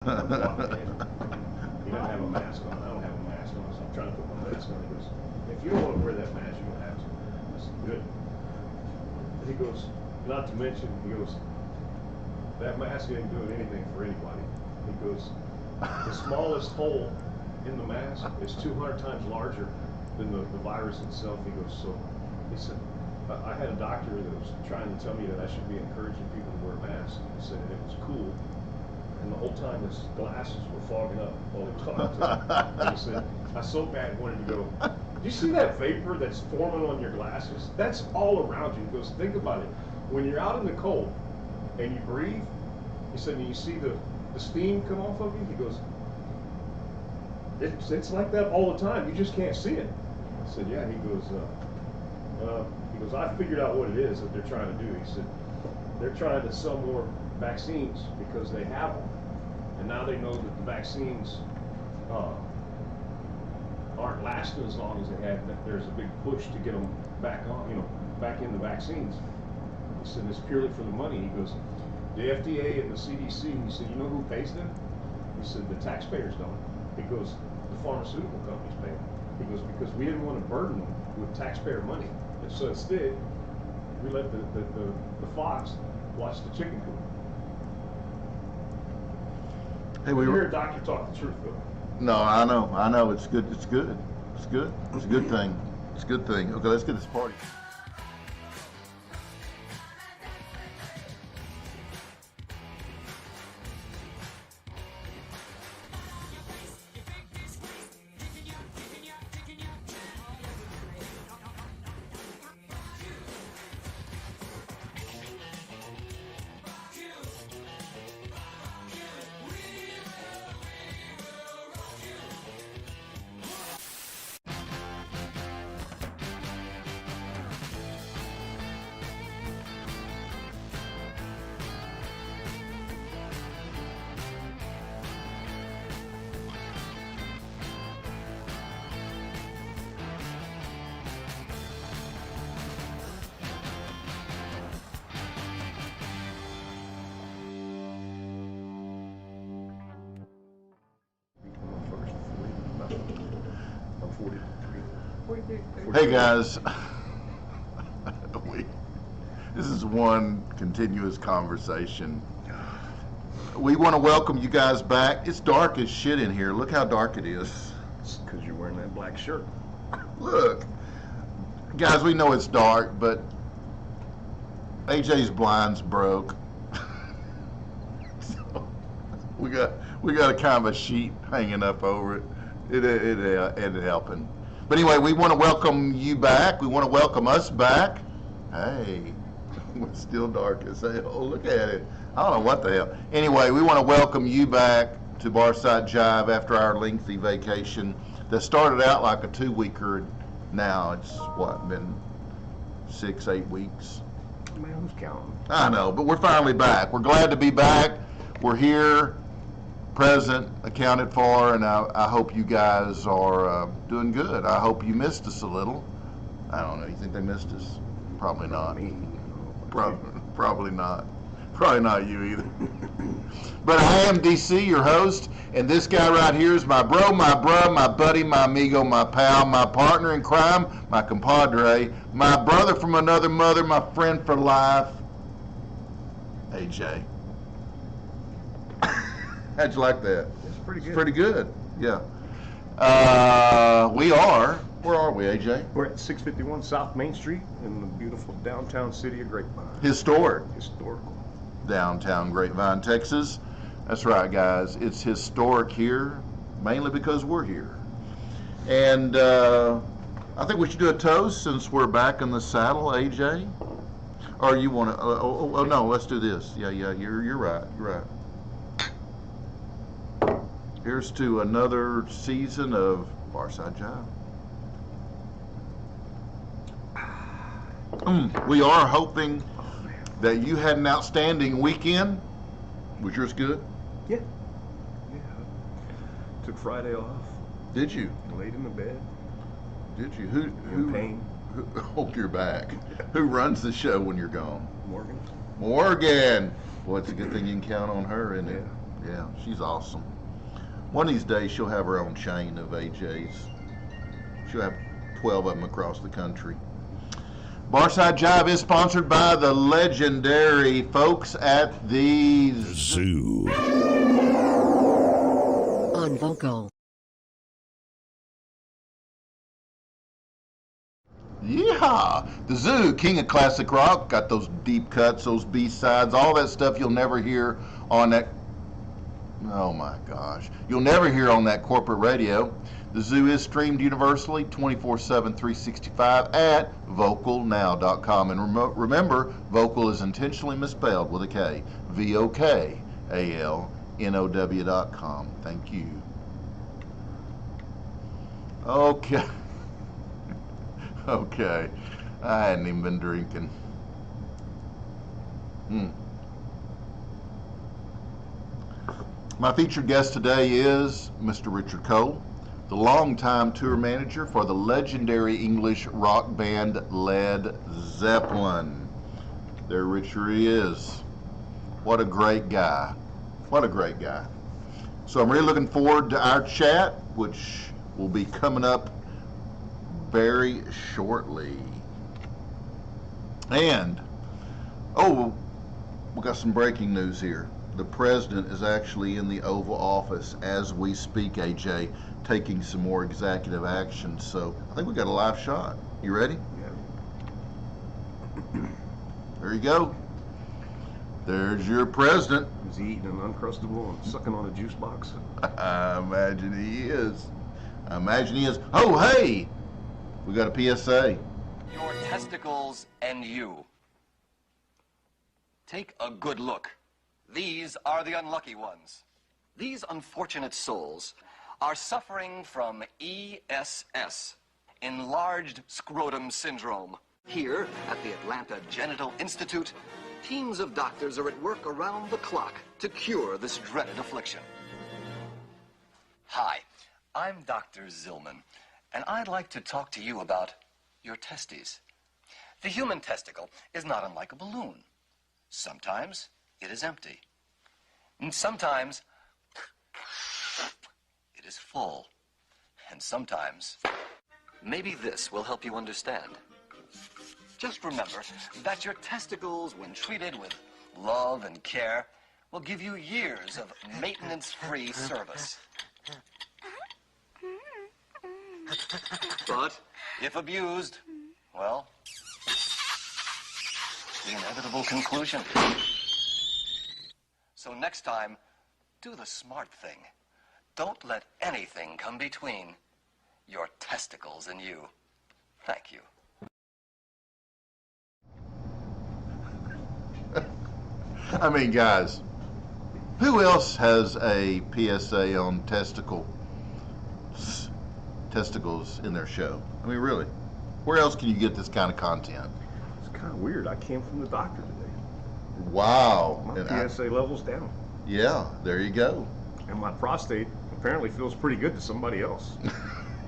I'm walking in. He doesn't have a mask on. I don't have a mask on, so I'm trying to put my mask on. He goes, if you don't want to wear that mask, you don't have to. I said, good. He goes, not to mention, he goes, that mask ain't doing anything for anybody. He goes, the smallest hole in the mask is 200 times larger than the virus itself. He goes, so, he said, I had a doctor that was trying to tell me that I should be encouraging people to wear masks. He said, and it was cool. And the whole time his glasses were fogging up while he was talking to me. And he said, I so bad wanted to go, do you see that vapor that's forming on your glasses? That's all around you. He goes, think about it. When you're out in the cold and you breathe, he said, and you see the steam come off of you, he goes, it's like that all the time. You just can't see it. I said, yeah. He goes, I figured out what it is that they're trying to do. He said, they're trying to sell more vaccines because they have them, and now they know that the vaccines aren't lasting as long as they had. That there's a big push to get them back on, back in the vaccines. He said it's purely for the money. He goes, the FDA and the CDC. He said, you know who pays them? He said the taxpayers don't. He goes, the pharmaceutical companies pay them. He goes, because we didn't want to burden them with taxpayer money, and so instead we let the fox watch the chicken coop. Hey, we hear a doctor talk the truth, though. No, I know. It's good. It's good. It's good. It's a good thing. It's a good thing. Okay, let's get this party. Hey guys, this is one continuous conversation. We want to welcome you guys back. It's dark as shit in here. Look how dark it is. It's because you're wearing that black shirt. Look, guys, we know it's dark, but AJ's blinds broke. So we got a kind of a sheet hanging up over it. It helping. But anyway, we want to welcome you back. We want to welcome us back. Hey, it's still dark as hell. Look at it. I don't know what the hell. Anyway, we want to welcome you back to Barside Jive after our lengthy vacation that started out like a 2-weeker. Now it's been 6-8 weeks. Man, who's counting? I know, but we're finally back. We're glad to be back. We're here, present, accounted for, and I hope you guys are doing good. I hope you missed us a little. I don't know. You think they missed us? Probably not. Probably not. Probably not you either. But I am DC, your host, and this guy right here is my bro, my buddy, my amigo, my pal, my partner in crime, my compadre, my brother from another mother, my friend for life, AJ. How'd you like that? It's pretty good. It's pretty good, yeah. Where are we, AJ? We're at 651 South Main Street in the beautiful downtown city of Grapevine. Historical Downtown Grapevine, Texas. That's right, guys. It's historic here, mainly because we're here. And I think we should do a toast since we're back in the saddle, AJ. Or you want to? No, let's do this. Yeah. You're right. Here's to another season of Barside Jive. We are hoping that you had an outstanding weekend. Was yours good? Yeah. Took Friday off. Did you? Laid in the bed. Did you? In pain. Oh, you're back. Who runs the show when you're gone? Morgan. Morgan. Well, it's a good thing you can count on her, isn't it? Yeah, she's awesome. One of these days, she'll have her own chain of AJs. She'll have 12 of them across the country. Barside Jive is sponsored by the legendary folks at the Zoo. On vocal. Yeah, the Zoo, king of classic rock, got those deep cuts, those B-sides, all that stuff you'll never hear on that, oh my gosh, you'll never hear on that corporate radio. The Zoo is streamed universally 24/7, 365 at vocalnow.com. And remember, vocal is intentionally misspelled with a K. VOKALNOW.com. Thank you. Okay. Okay. I hadn't even been drinking. My featured guest today is Mr. Richard Cole, the longtime tour manager for the legendary English rock band Led Zeppelin. There Richard is. What a great guy. What a great guy. So I'm really looking forward to our chat, which will be coming up very shortly. And, oh, we got some breaking news here. The president is actually in the Oval Office as we speak, AJ, taking some more executive action. So I think we got a live shot. You ready? Yeah. There you go. There's your president. Is he eating an Uncrustable and sucking on a juice box? I imagine he is. I imagine he is. Oh, hey! We got a PSA. Your testicles and you. Take a good look. These are the unlucky ones. These unfortunate souls are suffering from ESS, enlarged scrotum syndrome. Here at the Atlanta Genital Institute, teams of doctors are at work around the clock to cure this dreaded affliction. Hi, I'm Dr. Zillman, and I'd like to talk to you about your testes. The human testicle is not unlike a balloon. Sometimes it is empty. And sometimes it is full. And sometimes, maybe this will help you understand. Just remember that your testicles, when treated with love and care, will give you years of maintenance-free service. But if abused, well, the inevitable conclusion. So next time, do the smart thing. Don't let anything come between your testicles and you. Thank you. I mean, guys, who else has a PSA on testicles in their show? I mean, really, where else can you get this kind of content? It's kind of weird. I came from the doctor today. Wow. My And PSA level's down. yeah, there you go. And my prostate apparently feels pretty good to somebody else.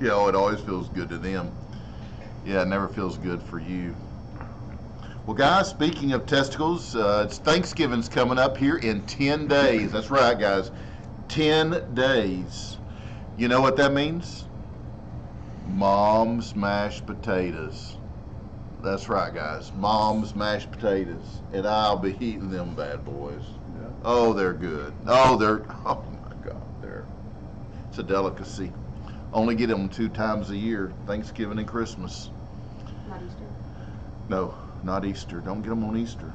Yeah, oh, it always feels good to them. Yeah, it never feels good for you. Well, guys, speaking of testicles, it's Thanksgiving's coming up here in 10 days. That's right, guys. 10 days. You know what that means? Mom's mashed potatoes. That's right, guys. Mom's mashed potatoes. And I'll be eating them bad boys. Yeah. Oh, they're good. Oh my God, it's a delicacy. Only get them 2 times a year, Thanksgiving and Christmas. Not Easter. No, not Easter. Don't get them on Easter.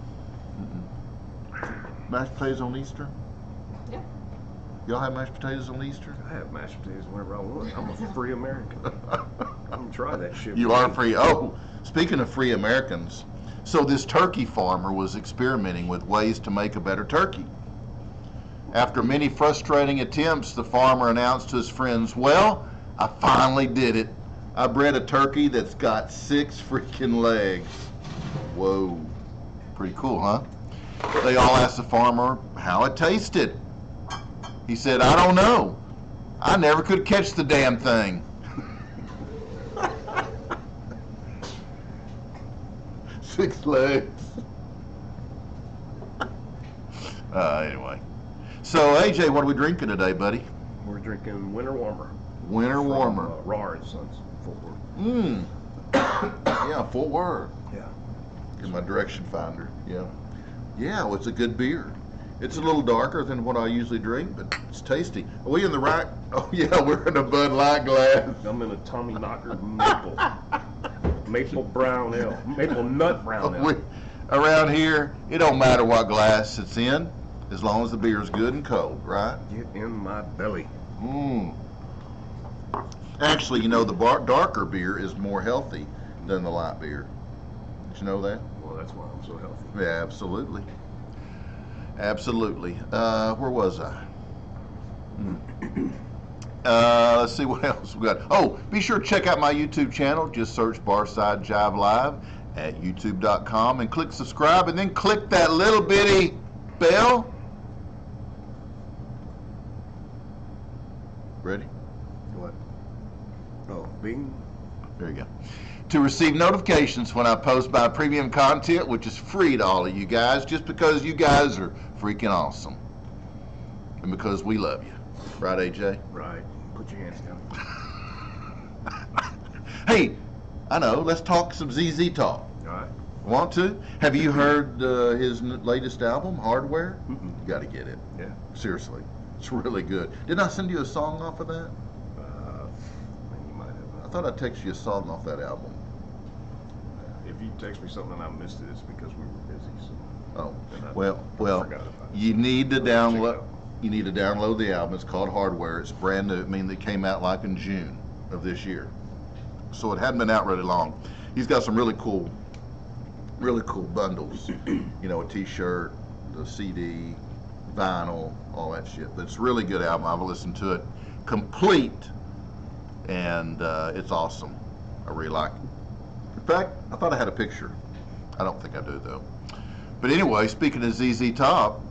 Mashed potatoes on Easter? Yeah. Y'all have mashed potatoes on Easter? I have mashed potatoes whenever I want. I'm a free American. I'm gonna try that shit. You are free. Oh, speaking of free Americans, so this turkey farmer was experimenting with ways to make a better turkey. After many frustrating attempts, the farmer announced to his friends, "Well, I finally did it. I bred a turkey that's got 6 freaking legs." Whoa, pretty cool, huh? They all asked the farmer how it tasted. He said, "I don't know. I never could catch the damn thing." 6 legs. Anyway. So AJ, what are we drinking today, buddy? We're drinking Winter Warmer. Winter Warmer. Raw and Sons, Fort Worth. Yeah, Fort Worth. Yeah. In my direction finder. Yeah. Yeah, well, it's a good beer. It's a little darker than what I usually drink, but it's tasty. Are we in the right? Oh yeah, we're in a Bud Light glass. I'm in a Tommy Knocker maple brown ale, maple nut brown ale. Around here, it don't matter what glass it's in, as long as the beer's good and cold, right? Get in my belly. Actually, you know, the darker beer is more healthy than the light beer. Did you know that? Well, that's why I'm so healthy. Yeah, absolutely. Absolutely. Where was I? Let's see what else we got. Oh, be sure to check out my YouTube channel. Just search Barside Jive Live at youtube.com and click subscribe, and then click that little bitty bell. Ready? What? Oh, bing. There you go. To receive notifications when I post my premium content, which is free to all of you guys, just because you guys are freaking awesome. And because we love you. Right, AJ? Right. Put your hands down. Hey, I know, let's talk some ZZ Talk. All right. Want to? Have you heard his latest album, Hardware? Mm-mm. You got to get it. Yeah. Seriously. It's really good. Didn't I send you a song off of that? You might have. I thought I texted you a song off that album. If you text me something and I missed it, it's because we were busy. So. Oh, And I well, forgot about it. you need to Check it download. out. You need to download the album. It's called Hardware. It's brand new. I mean, it came out like in June of this year, so it hadn't been out really long. He's got some really cool bundles. You know, a T-shirt, the CD, vinyl, all that shit. But it's a really good album. I've listened to it complete, and it's awesome. I really like it. In fact, I thought I had a picture. I don't think I do though. But anyway, speaking of ZZ Top,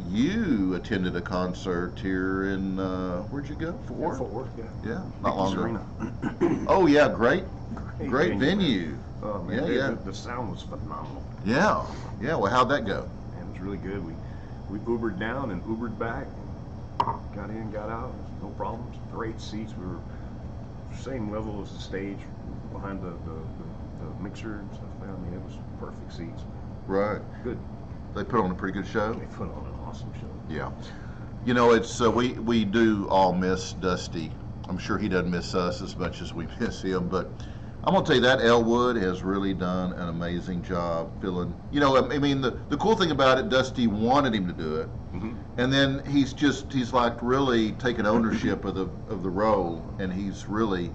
you attended a concert here in where'd you go? Fort Worth? Fort Worth, yeah. Yeah, not long ago. Arena. Oh yeah, great venue. Oh man, the sound was phenomenal. Yeah. Well, how'd that go? And it was really good. We Ubered down and Ubered back. Got in, got out. No problems. Great seats. We were same level as the stage behind the mixer and stuff. I mean, it was perfect seats. Right. Good. They put on a pretty good show. They put on an awesome show. Yeah. You know, it's we do all miss Dusty. I'm sure he doesn't miss us as much as we miss him, but I'm gonna tell you that Elwood has really done an amazing job filling. You know, I mean, the cool thing about it, Dusty wanted him to do it, and then he's like really taking ownership of the role, and he's really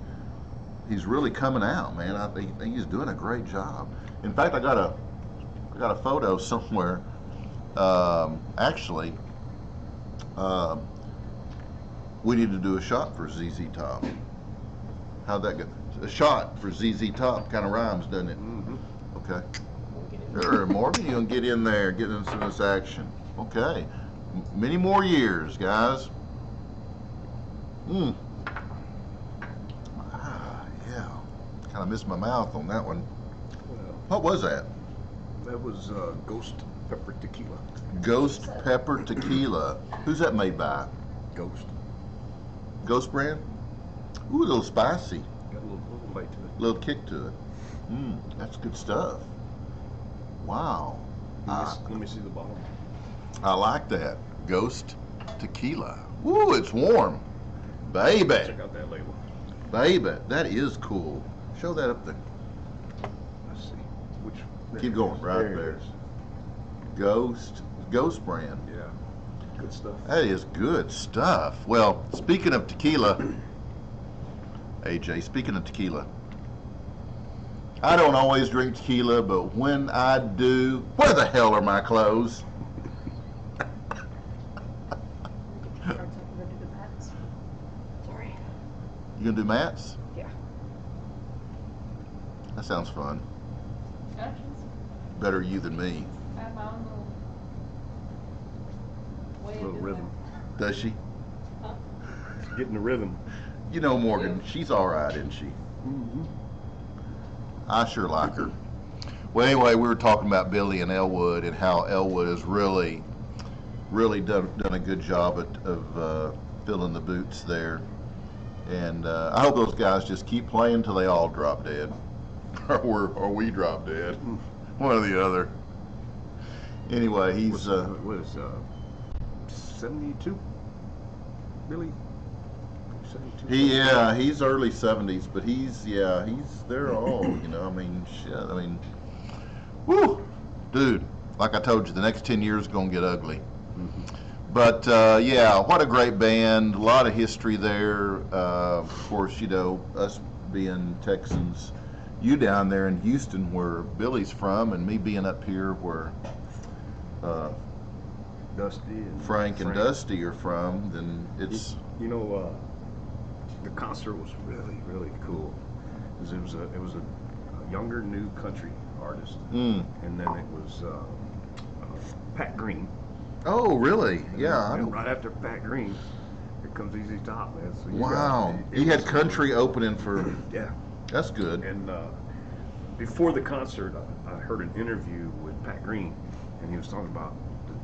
coming out, man. I think he's doing a great job. In fact, I got a photo somewhere. Actually, we need to do a shot for ZZ Top. How'd that go? A shot for ZZ Top kind of rhymes, doesn't it? Okay. Sure, Morgan, you gonna get in there, get into this action. Okay. Many more years, guys. Yeah. Kind of missed my mouth on that one. What was that? That was Ghost Pepper Tequila. Ghost Pepper Tequila. Who's that made by? Ghost. Ghost brand? Ooh, a little spicy. Got a little bite to it. A little kick to it. That's good stuff. Wow. Let me see the bottle. I like that. Ghost Tequila. Ooh, it's warm. Baby. Check out that label. Baby, that is cool. Show that up there. Let's see. Keep going, right there. it is. Ghost brand. Yeah. Good stuff. That is good stuff. Well, speaking of tequila, AJ, speaking of tequila, I don't always drink tequila, but when I do, where the hell are my clothes? Sorry. You gonna do mats? Yeah. That sounds fun. Actions. Better you than me. I have my own little way of Little doing rhythm. Does she? that. Huh? Getting the rhythm. You know, Morgan, she's all right, isn't she? I sure like her. Well, anyway, we were talking about Billy and Elwood and how Elwood is really really done a good job of filling the boots there. And I hope those guys just keep playing till they all drop dead, or we drop dead, one or the other. Anyway, he's what is 72? Really? 72? he's early 70s, but they're all, I mean, shit, I mean, woo, dude, like I told you, the next 10 years is gonna get ugly. But yeah, what a great band, a lot of history there. Of course, us being Texans, you down there in Houston where Billy's from, and me being up here where Dusty and Frank and Dusty are from, then it's... The concert was really, really cool. It was a younger, new country artist, and then it was Pat Green. Oh, really? Yeah. And right after Pat Green, here comes ZZ Top, man. So wow. You had country opening for... Yeah. That's good. And before the concert, I heard an interview with Pat Green, and he was talking about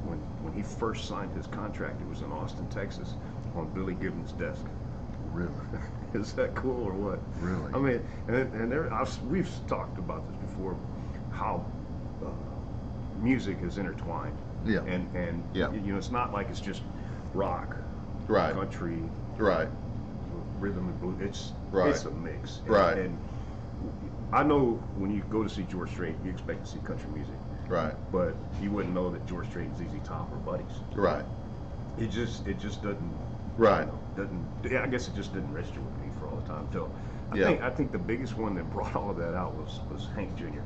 when he first signed his contract. It was in Austin, Texas, on Billy Gibbons' desk. Really? Is that cool or what? Really? I mean, we've talked about this before, how music is intertwined. Yeah. And yeah. It's not like it's just rock, right, country, right, rhythm and blues. It's a mix. Right. And I know when you go to see George Strait, you expect to see country music. Right. But you wouldn't know that George Strait and ZZ Top are buddies. Right. It just doesn't. Right. I guess it just didn't register with me for all the time. Until I think the biggest one that brought all of that out was Hank Jr.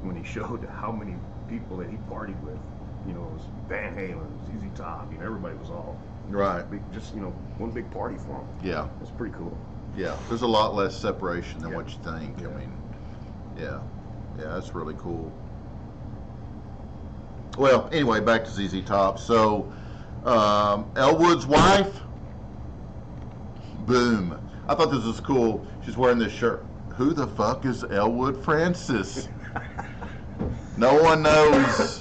when he showed how many people that he partied with. It was Van Halen, ZZ Top. Everybody was all just one big party for him. Yeah. It's pretty cool. Yeah. There's a lot less separation than what you think. Yeah. I mean, yeah, that's really cool. Well, anyway, back to ZZ Top. So, Elwood's wife. Boom. I thought this was cool. She's wearing this shirt. Who the fuck is Elwood Francis? No one knows.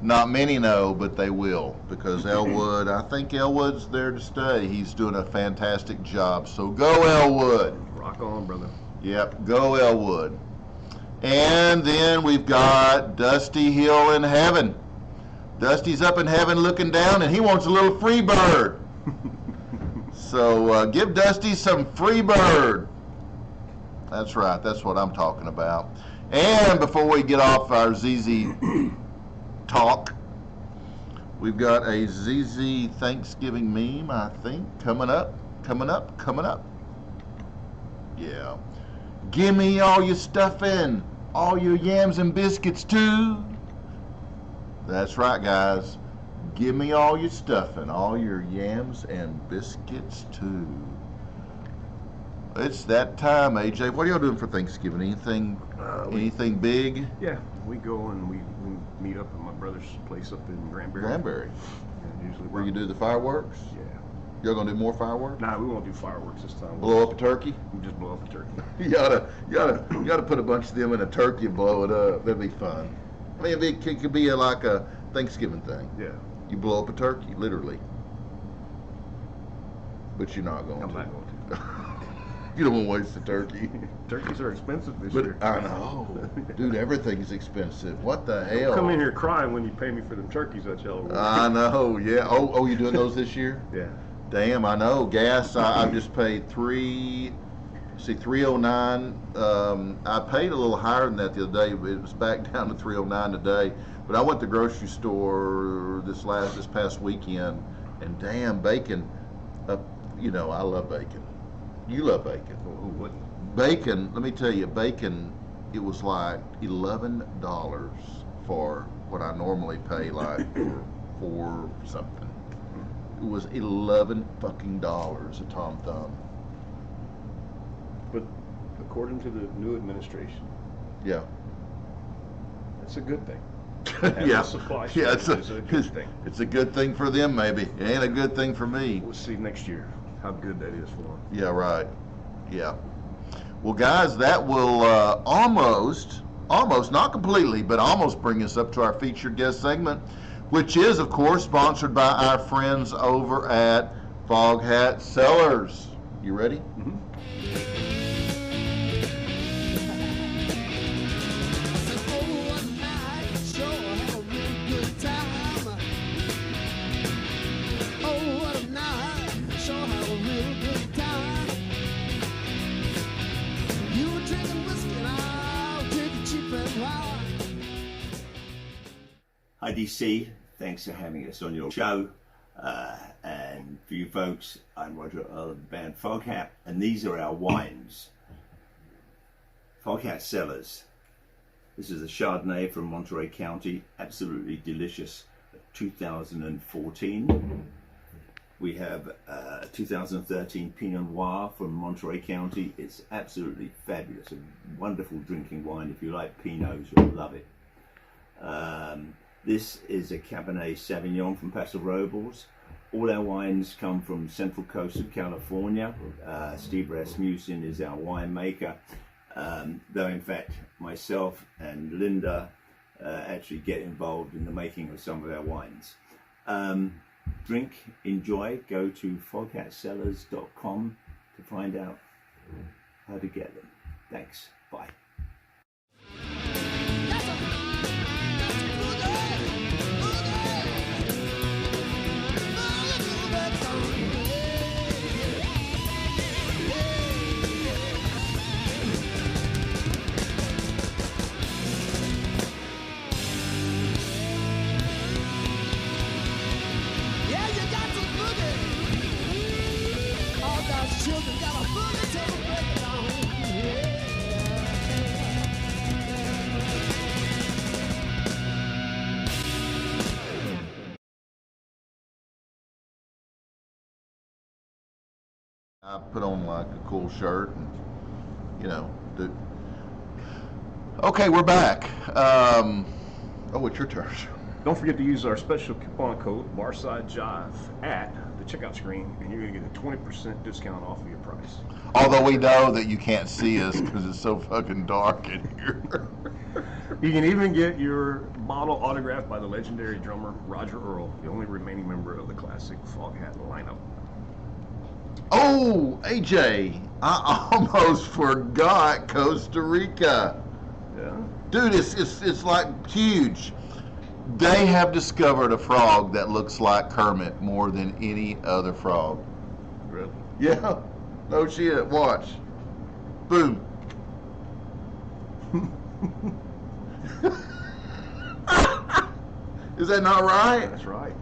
Not many know, but they will, because I think Elwood's there to stay. He's doing a fantastic job. So go Elwood. Rock on, brother. Yep, go Elwood. And then we've got Dusty Hill in heaven. Dusty's up in heaven looking down, and he wants a little free bird. So give Dusty some free bird. That's right. That's what I'm talking about. And before we get off our ZZ talk, we've got a ZZ Thanksgiving meme, I think, coming up. Yeah. Give me all your stuffing, all your yams and biscuits too. That's right, guys. Give me all your stuffing, all your yams and biscuits too. It's that time, AJ. What are y'all doing for Thanksgiving? Anything big? Yeah, we go and we meet up at my brother's place up in Granbury. And usually where you do the fireworks? Yeah. Y'all gonna do more fireworks? Nah, we won't do fireworks this time. Blow up a turkey? We just blow up a turkey. You oughta put a bunch of them in a turkey and blow it up. That'd be fun. I mean, it could be like a Thanksgiving thing. Yeah. You blow up a turkey, literally. But you're not going to. I'm not going to. You don't want to waste the turkey. Turkeys are expensive this year. I know. Dude, everything's expensive. What the hell? Don't come in here crying when you pay me for them turkeys that y'all ordered. I know, yeah. Oh, you doing those this year? Yeah. Damn, I know. Gas, I've just paid $3.09. I paid a little higher than that the other day, but it was back down to $3.09 today. But I went to the grocery store this past weekend, and damn, bacon. I love bacon. You love bacon. Well, who wouldn't? Bacon. Let me tell you, bacon. It was like $11 for what I normally pay, like for something. It was $11 fucking dollars a Tom Thumb. But according to the new administration, Yeah. that's a good thing. Yeah. Supply Yeah, it's a good thing. It's a good thing for them, maybe. It ain't a good thing for me. We'll see next year how good that is for them. Yeah, right. Yeah. Well, guys, that will almost, not completely, but almost bring us up to our featured guest segment. which is, of course, sponsored by our friends over at Fog Hat Cellars. You ready? Mm-hmm. Hi DC, thanks for having us on your show. And for you folks, I'm Roger of the band Foghat, and these are our wines. Foghat Cellars. This is a Chardonnay from Monterey County, absolutely delicious. 2014. We have 2013 Pinot Noir from Monterey County. It's absolutely fabulous, a wonderful drinking wine. If you like Pinots, you'll love it. This is a Cabernet Sauvignon from Paso Robles. All our wines come from Central Coast of California. Steve Rasmussen is our winemaker. Though in fact myself and Linda actually get involved in the making of some of our wines. Drink, enjoy, go to foghatcellars.com to find out how to get them. Thanks, bye. I put on like a cool shirt and, you know, Okay, we're back. Oh, it's your turn. Don't forget to use our special coupon code Barside Jive at the checkout screen, and you're going to get a 20% discount off of your price. Although we know that you can't see us because it's so fucking dark in here. You can even get your bottle autographed by the legendary drummer Roger Earl, the only remaining member of the classic Foghat lineup. Oh, AJ, I almost forgot Costa Rica. Yeah. Dude, it's like huge. They have discovered a frog that looks like Kermit more than any other frog. Really? Yeah. No shit. Watch. Boom. Is that not right? That's right.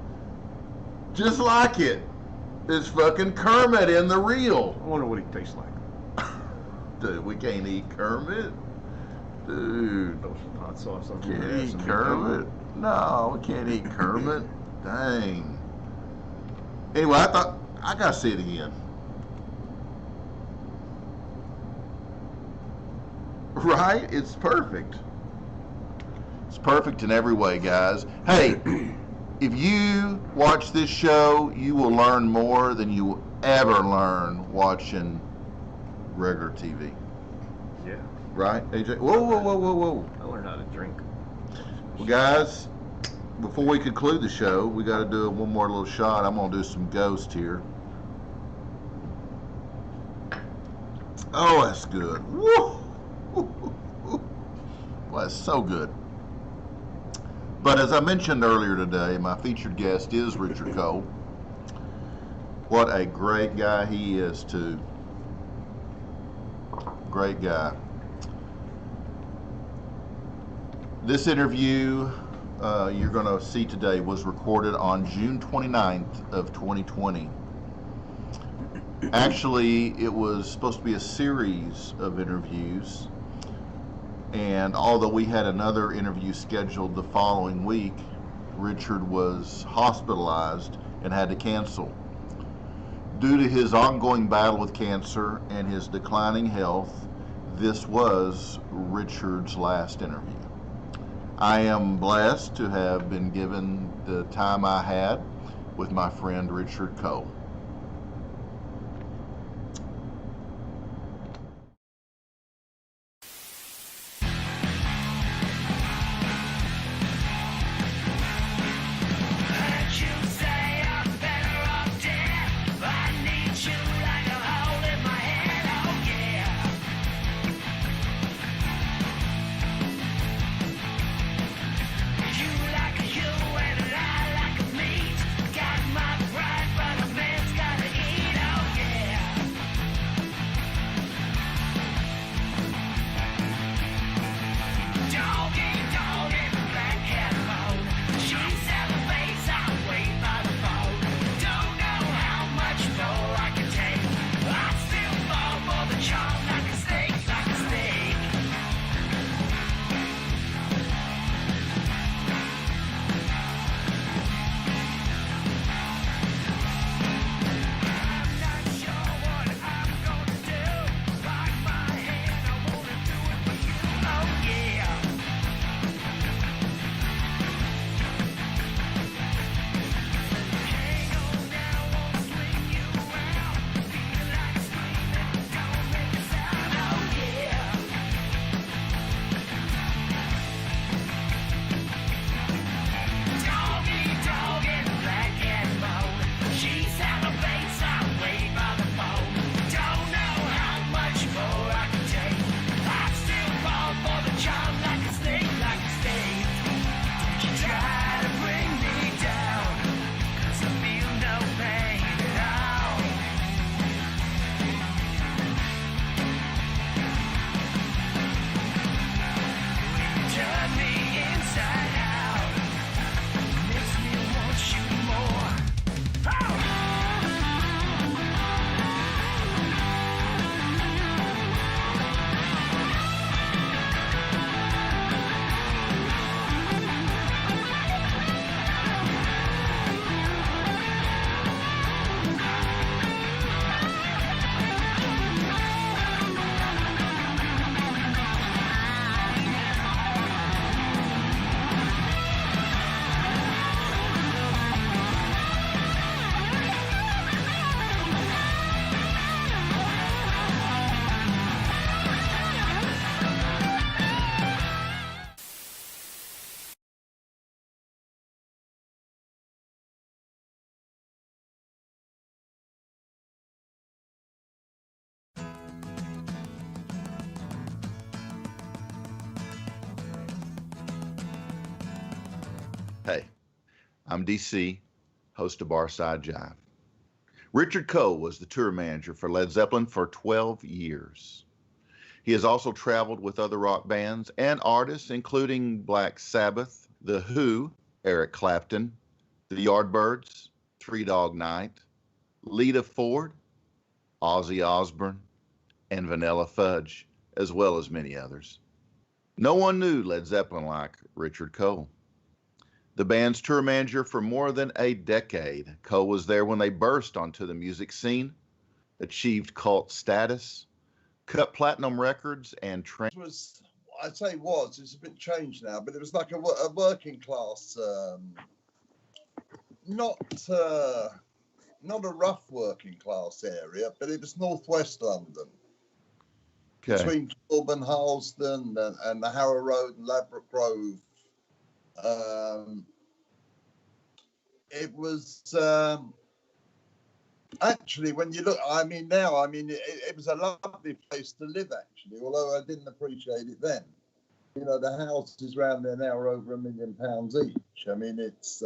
Just like it. It's fucking Kermit in the reel. I wonder what he tastes like. Dude, we can't eat Kermit. Dude. Throw some hot sauce on Can't there, eat some Kermit. No, we can't eat Kermit. Dang. Anyway, I gotta see it again. Right? It's perfect. It's perfect in every way, guys. Hey, if you watch this show, you will learn more than you will ever learn watching regular TV. Yeah. Right, AJ? Whoa, whoa, whoa, whoa, whoa. I learned how to drink. Well, guys, before we conclude the show, we got to do one more little shot. I'm going to do some Ghost here. Oh, that's good. Woo! Well, that's so good. But as I mentioned earlier today, my featured guest is Richard Cole. What a great guy he is, too. Great guy. This interview you're going to see today was recorded on June 29th of 2020. Actually, it was supposed to be a series of interviews, and although we had another interview scheduled the following week, Richard was hospitalized and had to cancel. Due to his ongoing battle with cancer and his declining health, this was Richard's last interview. I am blessed to have been given the time I had with my friend Richard Cole. I'm DC, host of Barside Jive. Richard Coe was the tour manager for Led Zeppelin for 12 years. He has also traveled with other rock bands and artists, including Black Sabbath, The Who, Eric Clapton, The Yardbirds, Three Dog Night, Lita Ford, Ozzy Osbourne, and Vanilla Fudge, as well as many others. No one knew Led Zeppelin like Richard Coe. The band's tour manager for more than a decade, Coe was there when they burst onto the music scene, achieved cult status, cut platinum records, and I'd say it's a bit changed now, but it was like a working class, not a rough working class area, but it was northwest London. Okay. Between Kilburn, Harlesden, and the Harrow Road and Ladbroke Grove. It was actually, when you look, it was a lovely place to live, actually, although I didn't appreciate it then. You know, the houses around there now are over £1 million each. I mean, it's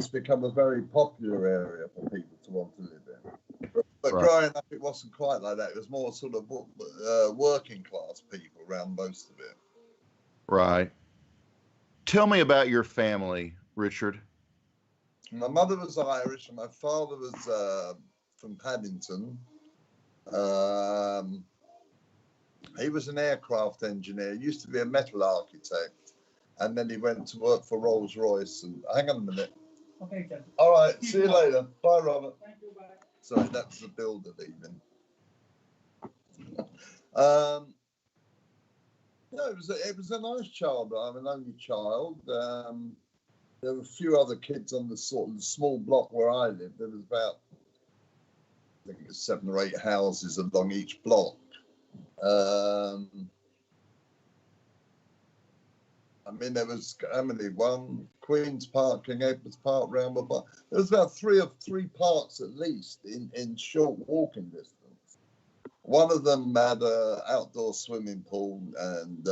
become a very popular area for people to want to live in. But Right. Growing up, it wasn't quite like that. It was more sort of working class people around most of it. Right. Tell me about your family, Richard. My mother was Irish and my father was from Paddington. He was an aircraft engineer, used to be a metal architect, and then he went to work for Rolls-Royce. And hang on a minute. Okay, Ken. All right, see you later. Bye, Robert. Thank you, bye. Sorry, that's the builder leaving. No, it was a nice childhood. I'm an only child. There were a few other kids on the sort of small block where I lived. There was about, I think it was 7 or 8 houses along each block. There was one Queen's Park, King Edward's Park, Ramble Park. There was about three parks at least in short walking distance. One of them had an outdoor swimming pool and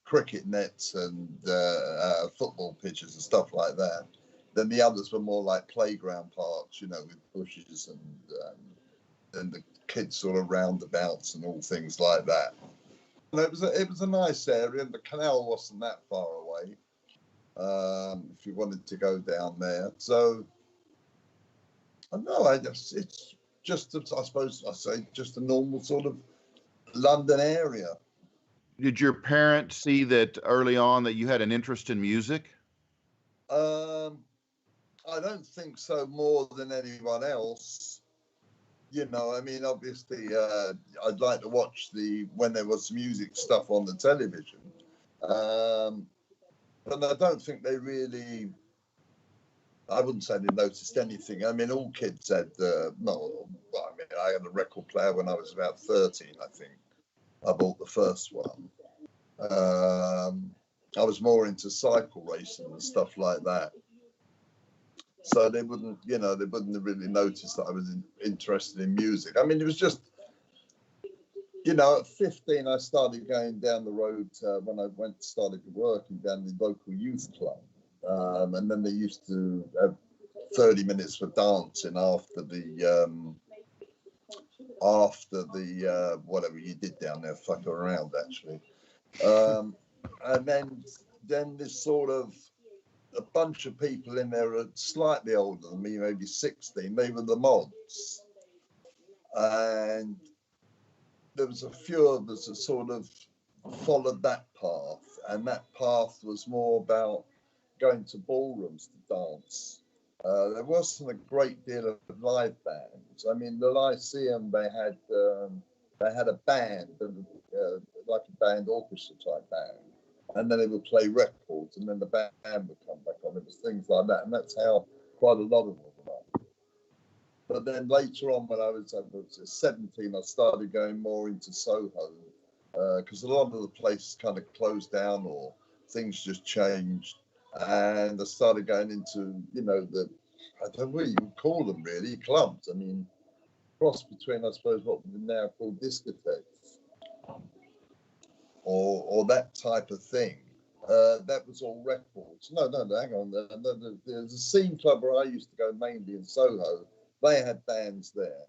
cricket nets and football pitches and stuff like that. Then the others were more like playground parks, you know, with bushes and the kids sort of roundabouts and all things like that. And it was a nice area, and the canal wasn't that far away if you wanted to go down there. So, it's just, I suppose I say, just a normal sort of London area. Did your parents see that early on that you had an interest in music? I don't think so more than anyone else. You know, obviously, I'd like to watch when there was music stuff on the television. But I don't think they really, I wouldn't say they noticed anything. All kids had, I had a record player when I was about 13, I think. I bought the first one. I was more into cycle racing and stuff like that. So they wouldn't really notice that I was interested in music. It was just, at 15, I started going down the road when I started working down the local youth club. And then they used to have 30 minutes for dancing after the whatever you did down there, fucking around actually. And then this sort of a bunch of people in there are slightly older than me, maybe 16. They were the mods. And there was a few of us that sort of followed that path. And that path was more about going to ballrooms to dance. There wasn't a great deal of live bands. The Lyceum, they had a band, like a band orchestra type band. And then they would play records, and then the band would come back on. It was things like that, and that's how quite a lot of them were. But then later on, when I was 17, I started going more into Soho, because a lot of the places kind of closed down or things just changed. And I started going into, I don't know what you would call them really, clubs. Cross between, I suppose, what we now call discotheques. Or that type of thing. That was all records. No, hang on. There's a scene club where I used to go mainly in Soho. They had bands there.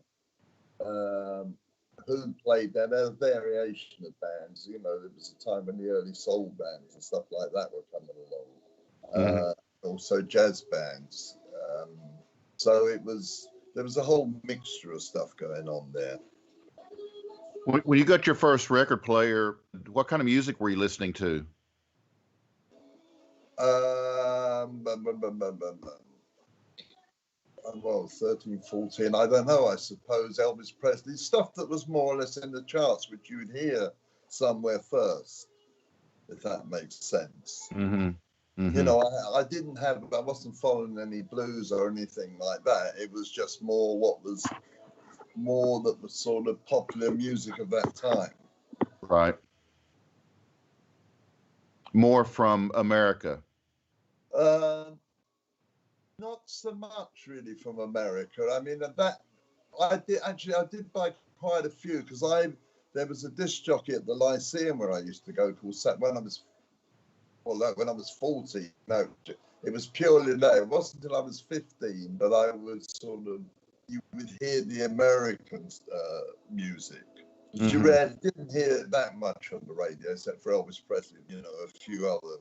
Who played there? There was a variation of bands. You know, there was a time when the early soul bands and stuff like that were coming along. Also jazz bands. So there was a whole mixture of stuff going on there. When you got your first record player, what kind of music were you listening to? Well, 13, 14, I don't know, I suppose Elvis Presley, stuff that was more or less in the charts, which you would hear somewhere first, if that makes sense. You know, I wasn't following any blues or anything like that. It was just more that was sort of popular music of that time. Right. More from America. Not so much really from America. I mean, I did buy quite a few because there was a disc jockey at the Lyceum where I used to go called when I was 14. No, it was purely that. It wasn't until I was 15 that I was you would hear the American music. You didn't hear it that much on the radio, except for Elvis Presley, you know, a few other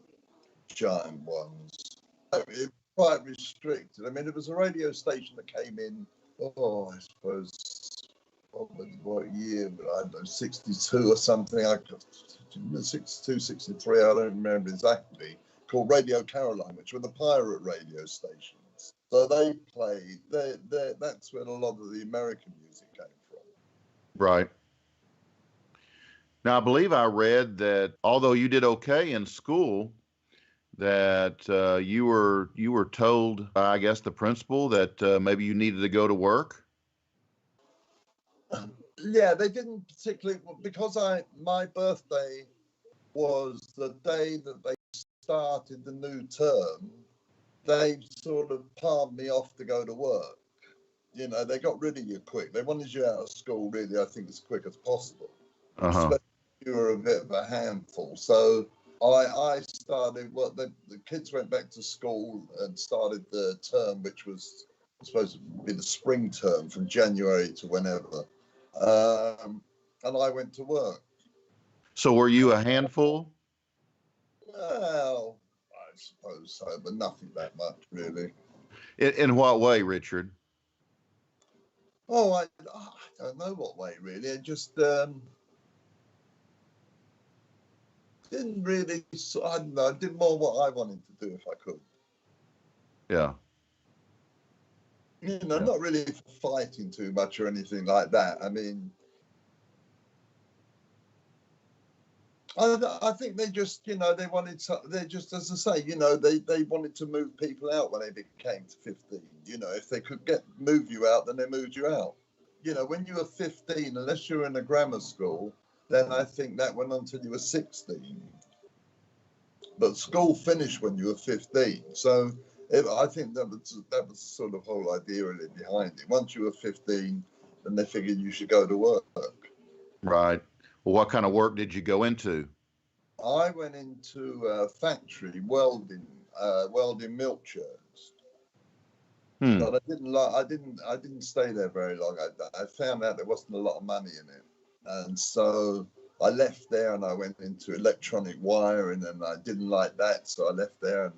giant ones. It quite restricted. I mean, it was a radio station that came in, I suppose, what year, I don't know, 62 or something, 62, 63, I don't remember exactly, called Radio Caroline, which were the pirate radio stations. So they played, that's where a lot of the American music came from. Right. Now, I believe I read that although you did okay in school, that you were told by, I guess, the principal that maybe you needed to go to work. Yeah, they didn't particularly, because my birthday was the day that they started the new term. They sort of palmed me off to go to work. You know, they got rid of you quick. They wanted you out of school, really, I think, as quick as possible. Especially if you were a bit of a handful. So I started, the kids went back to school and started the term, which was supposed to be the spring term from January to whenever. And I went to work. So were you a handful? Well, I suppose so, but nothing that much, really. In what way, Richard? Oh, I don't know what way, really. I just didn't really, I don't know, I did more what I wanted to do if I could. Yeah. You know, not really fighting too much or anything like that. I mean, I think they just, you know, they just, as I say, you know, they wanted to move people out when they became to 15. You know, if they could move you out, then they moved you out. You know, when you were 15, unless you were in a grammar school, then I think that went on until you were 16. But school finished when you were 15. So I think that was sort of whole idea really behind it. Once you were 15, then they figured you should go to work. Right. Well, what kind of work did you go into? I went into a factory welding milk churns. But I didn't stay there very long. I found out there wasn't a lot of money in it, and so I left there and I went into electronic wiring, and I didn't like that, so I left there and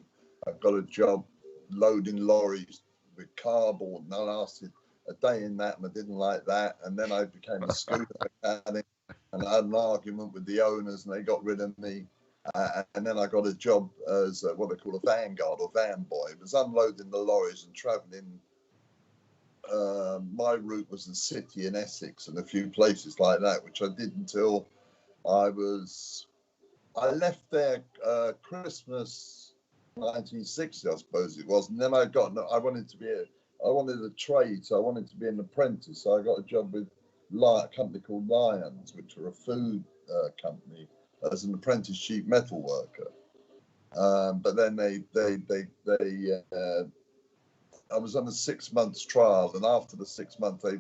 I got a job loading lorries with cardboard, and I lasted a day in that, and I didn't like that, and then I became a scooter mechanic, and I had an argument with the owners, and they got rid of me. And then I got a job as what they call a vanguard or van boy. It was unloading the lorries and travelling. My route was the city in Essex and a few places like that, which I did until I left there Christmas 1960, I suppose it was. And then I wanted a trade, so I wanted to be an apprentice. So I got a job with a company called Lions, which are a food company, as an apprentice sheet metal worker. But then I was on a 6 months trial, and after the 6 months, they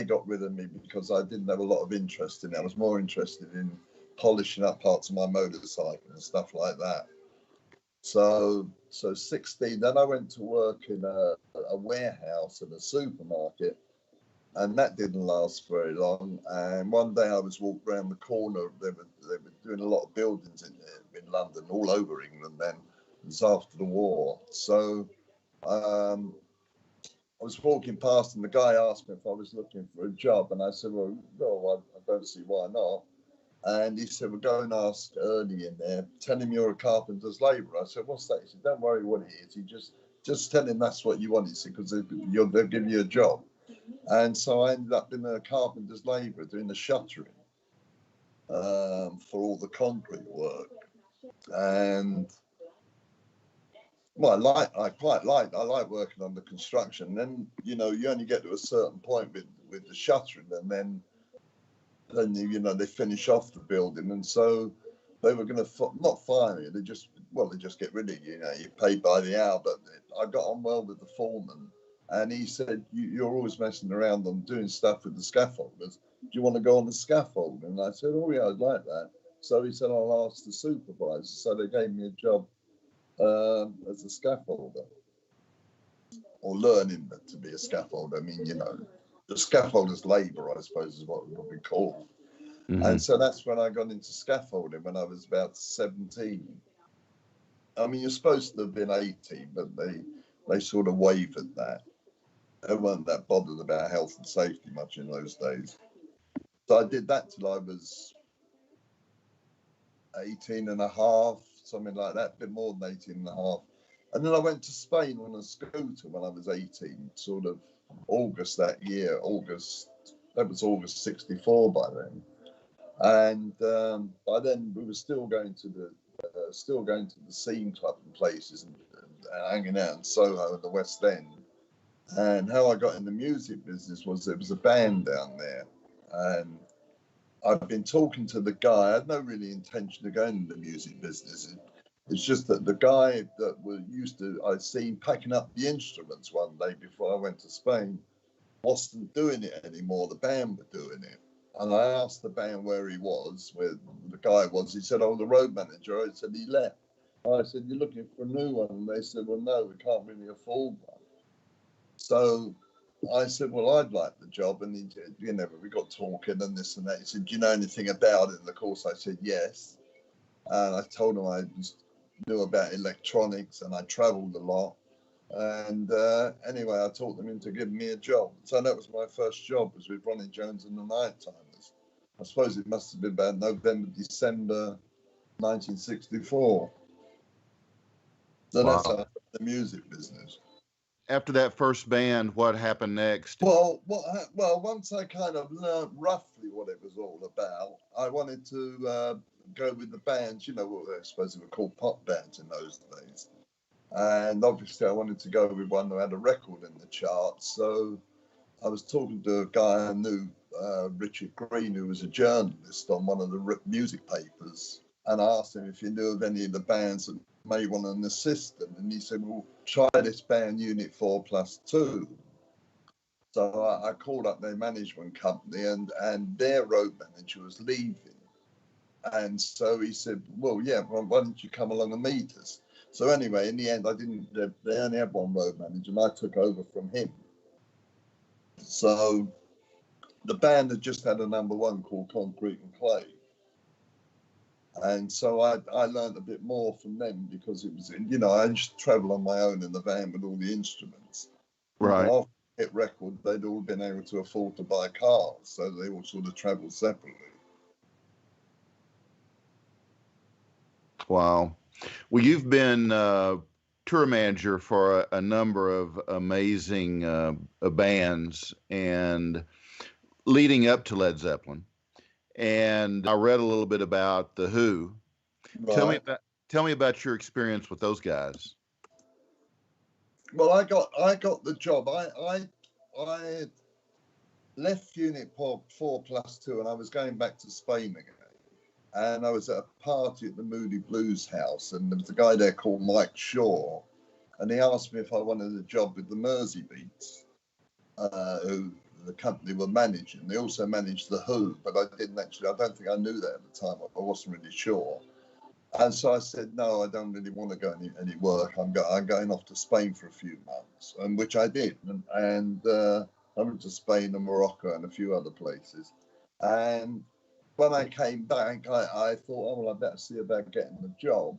got rid of me because I didn't have a lot of interest in it. I was more interested in polishing up parts of my motorcycle and stuff like that. So 16, then I went to work in a warehouse in a supermarket, and that didn't last very long. And one day I was walking around the corner. They were doing a lot of buildings in London, all over England then. It was after the war. So I was walking past, and the guy asked me if I was looking for a job, and I said, well, no, I don't see why not. And he said, well, go and ask Ernie in there, tell him you're a carpenter's labourer. I said, what's that? He said, don't worry what it is. He just tell him that's what you want. He said, because they'll give you a job. And so I ended up being a carpenter's labourer doing the shuttering for all the concrete work. And well, I like working on the construction. And then, you know, you only get to a certain point with the shuttering, and then you know, they finish off the building. And so they were going to not fire me. They just get rid of you. You know, you pay by the hour. But I got on well with the foreman, and he said, you're always messing around on doing stuff with the scaffolders. Do you want to go on the scaffold? And I said, oh yeah, I'd like that. So he said, I'll ask the supervisor. So they gave me a job as a scaffolder, or learning to be a scaffolder. I mean, you know, the scaffolder's labour, I suppose, is what it would be called. Mm-hmm. And so that's when I got into scaffolding, when I was about 17. I mean, you're supposed to have been 18, but they sort of wavered that. They weren't that bothered about health and safety much in those days. So I did that till I was 18 and a half, something like that, a bit more than 18 and a half. And then I went to Spain on a scooter when I was 18, sort of August that year, that was August 64 by then. And by then we were still going to the scene club and places and hanging out in Soho and the West End. And how I got in the music business was there was a band down there, and I've been talking to the guy. I had no really intention of going into the music business. It's just that the guy that I'd seen packing up the instruments one day before I went to Spain wasn't doing it anymore. The band were doing it. And I asked the band where he was, where the guy was. He said, oh, the road manager. I said, he left. I said, you're looking for a new one? And they said, well, no, we can't really afford one. So I said, well, I'd like the job. And he said, you know, we got talking and this and that. He said, do you know anything about it? And of course I said, yes. And I told him I knew about electronics and I traveled a lot. And anyway, I talked them into giving me a job. So that was my first job, was with Ronnie Jones and the Night Timers. I suppose it must have been about November, December 1964. So wow. That's how I got the music business. After that first band, what happened next? Well, once I kind of learned roughly what it was all about, I wanted to go with the bands, you know, what I suppose they were called pop bands in those days. And obviously I wanted to go with one that had a record in the charts. So I was talking to a guy I knew, Richard Green, who was a journalist on one of the music papers. And I asked him if he knew of any of the bands that may want an assistant. And he said, well, try this band Unit 4+2. So I called up their management company, and their road manager was leaving. And so he said, well, yeah, why don't you come along and meet us? So anyway, in the end, they only had one road manager, and I took over from him. So the band had just had a number one called Concrete and Clay. And so I learned a bit more from them, because it was, you know, I used to travel on my own in the van with all the instruments. Right. After I hit record, they'd all been able to afford to buy cars, so they all sort of traveled separately. Wow. Well, you've been tour manager for a number of amazing bands, and leading up to Led Zeppelin. And I read a little bit about The Who. Right. Tell me about your experience with those guys. Well, I got the job. I left Unit 4+2, and I was going back to Spain again. And I was at a party at the Moody Blues House, and there was a guy there called Mike Shaw, and he asked me if I wanted a job with the Mersey Beats, who company were managing. They also managed the Who, but I don't think I knew that at the time. I wasn't really sure. And so I said, no, I don't really want to go any work. I'm going off to Spain for a few months, and which I did. And I went to Spain and Morocco and a few other places. And when I came back, I thought, oh, well, I better see about getting a job.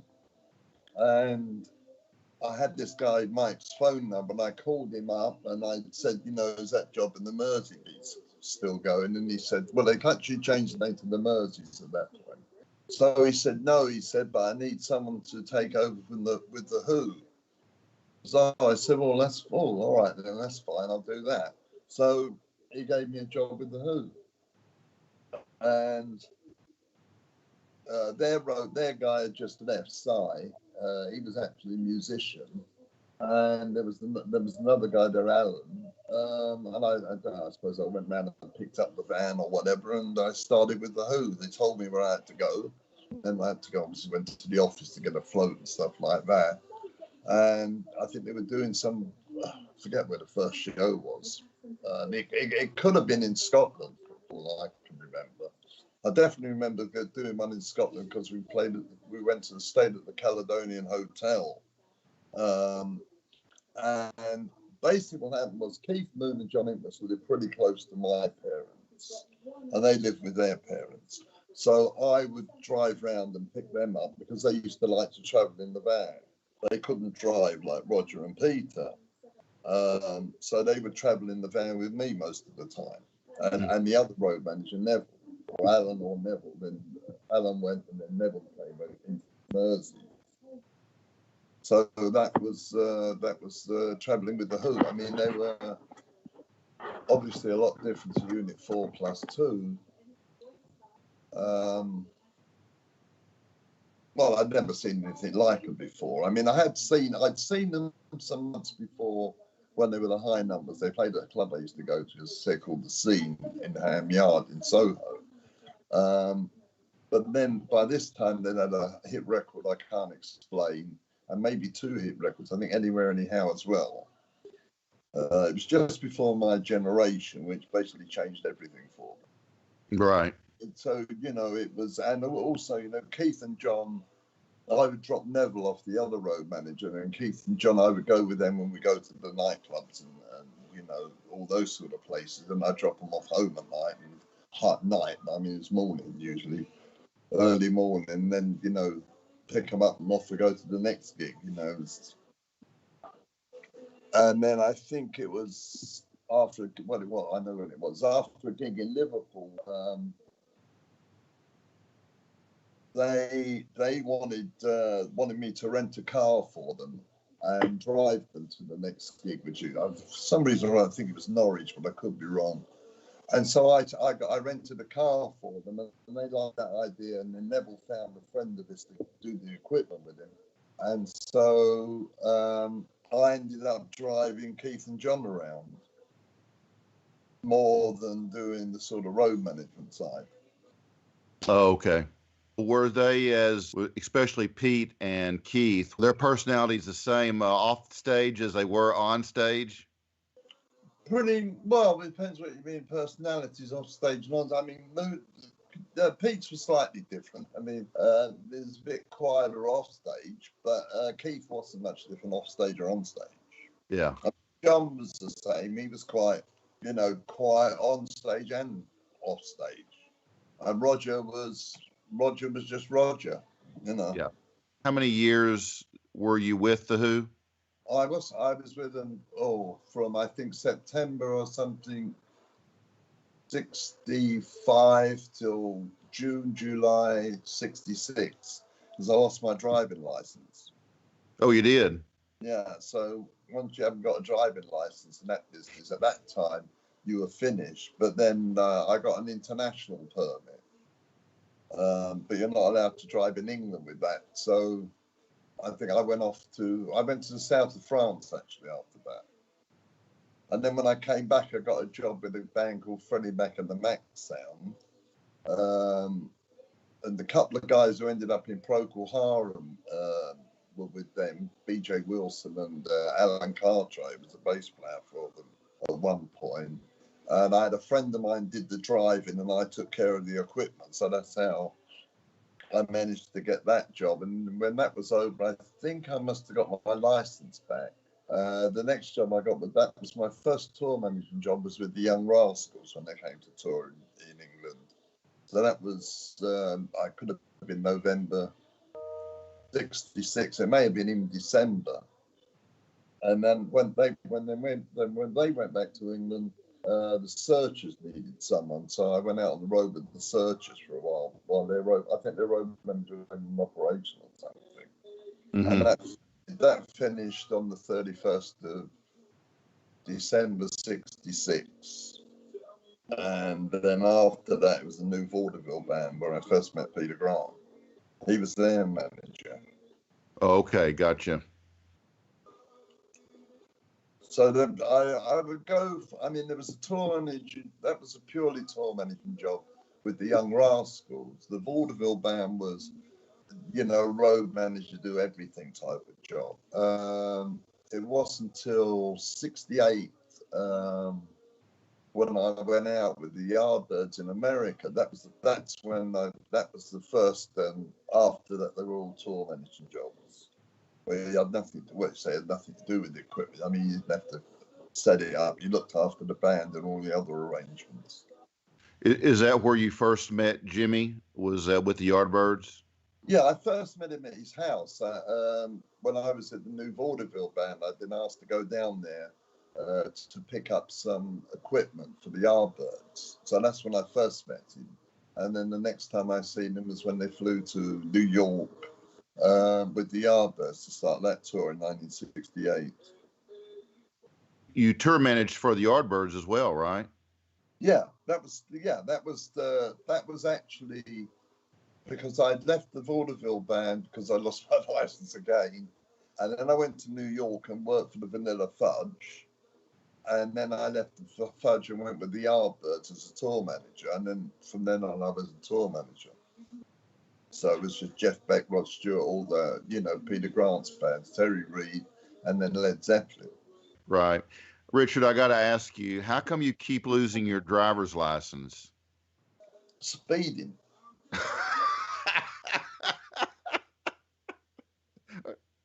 And I had this guy, Mike's phone number, and I called him up and I said, is that job in the Merseys still going? And he said, well, they actually changed the name to the Merseys at that point. So he said, no, but I need someone to take over with the Who. So I said, well, all right, then that's fine, I'll do that. So he gave me a job with the Who. And their guy had just left, Si. He was actually a musician. And there was another guy there, Alan. And I suppose I went round and picked up the van or whatever, and I started with the Who. They told me where I had to go. Then I had to go, obviously went to the office to get a float and stuff like that. And I think they were doing I forget where the first show was. It could have been in Scotland, for all I can remember. I definitely remember doing one in Scotland because we went to stay at the Caledonian Hotel. And basically what happened was Keith Moon and John Inglis lived pretty close to my parents, and they lived with their parents. So I would drive round and pick them up because they used to like to travel in the van. They couldn't drive like Roger and Peter. So they would travel in the van with me most of the time. And the other road manager, Neville, or Alan or Neville, then Alan went and then Neville came into Mersey. So that was travelling with the Who. I mean, they were obviously a lot different to Unit 4+2. Well, I'd never seen anything like them before. I mean, I'd seen them some months before when they were the high numbers. They played at a club I used to go to, as I called the Scene in Ham Yard in Soho. But then by this time, they had a hit record I can't explain, and maybe 2 hit records, I think Anywhere Anyhow as well. It was just before my generation, which basically changed everything for me. Right. So, it was, and also, Keith and John, I would drop Neville off, the other road manager, and Keith and John, I would go with them when we go to the nightclubs and all those sort of places, and I'd drop them off home at night, and hot night, I mean, it's morning usually, early morning, and then, pick them up and off to go to the next gig, And then I think it was after, I know when it was, after a gig in Liverpool, they wanted me to rent a car for them and drive them to the next gig, which for some reason I think it was Norwich, but I could be wrong. And so I rented a car for them, and they liked that idea. And then Neville found a friend of his to do the equipment with him, and so I ended up driving Keith and John around more than doing the sort of road management side. Oh, okay. Were they, especially Pete and Keith, their personalities the same off stage as they were on stage? Pretty well. It depends what you mean. Personalities off stage, not. I mean, Pete's was slightly different. I mean, there's a bit quieter off stage, but Keith wasn't much different off stage or on stage. Yeah. John was the same. He was quiet on stage and off stage. And Roger was just Roger. Yeah. How many years were you with the Who? I was with them from I think September or something, 65 till July 66, because I lost my driving license. Oh, you did? Yeah. So once you haven't got a driving license in that business, at that time you were finished. But then I got an international permit, but you're not allowed to drive in England with that. So I think I went to the south of France actually after that. And then when I came back, I got a job with a band called Freddie Mac and the Mac Sound. And the couple of guys who ended up in Procol Harum were with them, BJ Wilson and Alan Cartwright was the bass player for them at one point. And I had a friend of mine did the driving, and I took care of the equipment. So that's how I managed to get that job. And when that was over, I think I must have got my license back. The next job I got, but that was my first tour managing job, was with the Young Rascals when they came to tour in England. So that was, I could have been November 66. It may have been in December. And then when they went back to England, the Searchers needed someone, so I went out on the road with the Searchers for a while they wrote. I think they wrote them doing an operation or something, and that finished on the 31st of December 66. And then after that, it was the New Vaudeville Band where I first met Peter Grant. He was their manager. Okay, gotcha. So then I would go. I mean, there was a tour manager. That was a purely tour managing job with the Young Rascals. The Vaudeville Band was, road manager, do everything type of job. It wasn't until '68 when I went out with the Yardbirds in America. That was the first. After that, they were all tour managing jobs. Well, you had nothing to do with the equipment. I mean, you didn't have to set it up. You looked after the band and all the other arrangements. Is that where you first met Jimmy? Was that with the Yardbirds? Yeah, I first met him at his house. When I was at the New Vaudeville Band, I'd been asked to go down there to pick up some equipment for the Yardbirds. So that's when I first met him. And then the next time I seen him was when they flew to New York with the Yardbirds to start that tour in 1968. You tour managed for the Yardbirds as well, right? That was actually because I'd left the Vaudeville Band because I lost my license again, and then I went to New York and worked for the Vanilla Fudge, and then I left the Fudge and went with the Yardbirds as a tour manager, and then from then on I was a tour manager. So it was just Jeff Beck, Rod Stewart, all the Peter Grant's bands, Terry Reid, and then Led Zeppelin. Right. Richard, I got to ask you, how come you keep losing your driver's license? Speeding.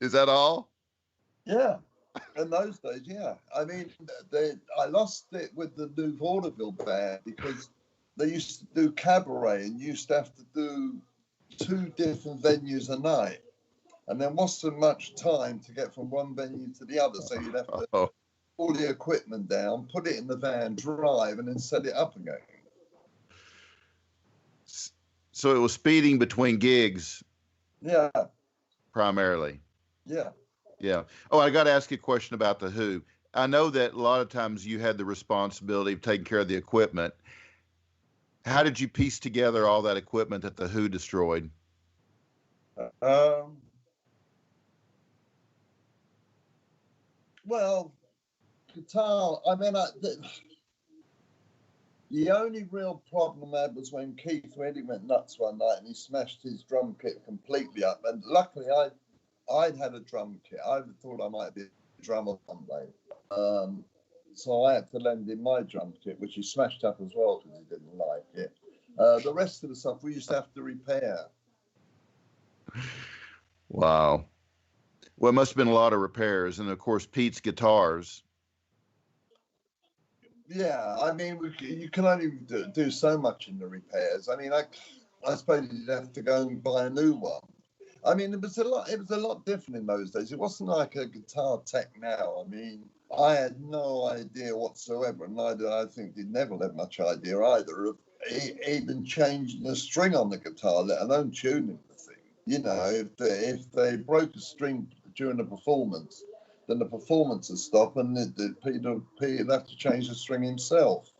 Is that all? Yeah. In those days, yeah. I mean, I lost it with the New Vaudeville Band because they used to do cabaret and used to have to do 2 different venues a night. And there wasn't much time to get from one venue to the other. So you'd have to pull the equipment down, put it in the van, drive, and then set it up again. So it was speeding between gigs? Yeah. Primarily? Yeah. Yeah. Oh, I got to ask you a question about the Who. I know that a lot of times you had the responsibility of taking care of the equipment. How did you piece together all that equipment that the Who destroyed? Well, guitar, I mean, the only real problem I had was when Keith really went nuts one night and he smashed his drum kit completely up. And luckily, I'd had a drum kit. I thought I might be a drummer one day. So I had to lend him my drum kit, which he smashed up as well because he didn't like it. The rest of the stuff we used to have to repair. Wow. Well, it must have been a lot of repairs. And of course, Pete's guitars. Yeah, I mean, you can only do so much in the repairs. I mean, I suppose you'd have to go and buy a new one. I mean, it was a lot different in those days. It wasn't like a guitar tech now. I mean, I had no idea whatsoever, and I think did Neville had much idea either of even changing the string on the guitar, let alone tuning the thing. If they broke a string during the performance, then the performance would stop, and Peter'd have to change the string himself.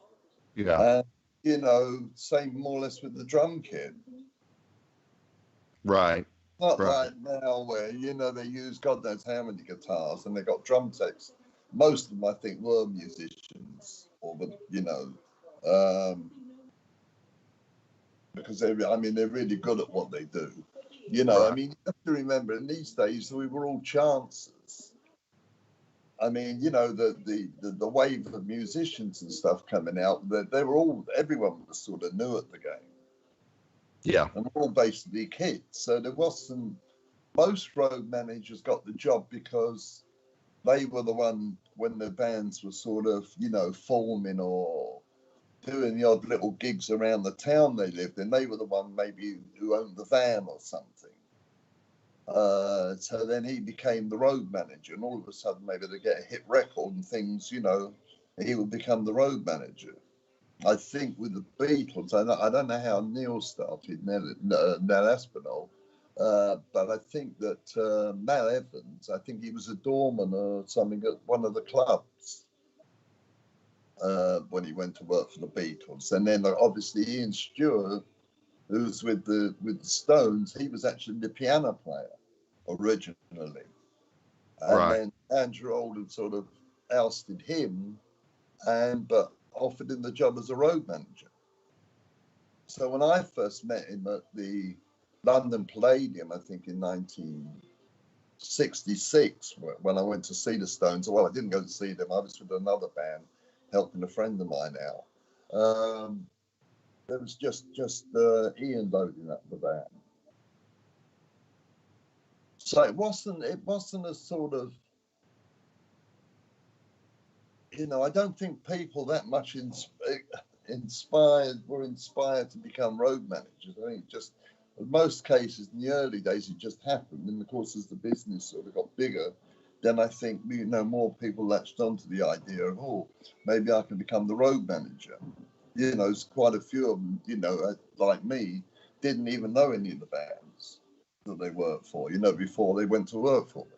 Yeah. And same more or less with the drum kit. Right. Not right now where, they use God knows how many guitars and they got drum techs. Most of them, I think, were musicians because they're really good at what they do. I mean, you have to remember in these days we were all chancers. I mean, you know, the wave of musicians and stuff coming out, they were all, everyone was sort of new at the game. Yeah. And all basically kids. So there wasn't, most road managers got the job because they were the one when the bands were sort of, you know, forming or doing the odd little gigs around the town they lived in. They were the one maybe who owned the van or something. So then he became the road manager, and all of a sudden maybe they get a hit record and things, you know, he would become the road manager. I think with the Beatles, I don't know how Neil started, Nell Aspinall, but I think that Mal Evans, I think he was a doorman or something at one of the clubs when he went to work for the Beatles. And then obviously Ian Stewart, who was with the Stones, he was actually the piano player originally. And then Andrew Oldham sort of ousted him but offered him the job as a road manager. So when I first met him at the London Palladium, I think in 1966, when I went to see the Stones, well, I didn't go to see them, I was with another band, helping a friend of mine out. There was just Ian loading up the band. So it wasn't a sort of, you know, I don't think people that much were inspired to become road managers. I think just in most cases in the early days it just happened, and of course as the business sort of got bigger, then I think, you know, more people latched onto the idea of, oh, maybe I can become the road manager. You know, quite a few of them, you know, like me, didn't even know any of the bands that they worked for, you know, before they went to work for them.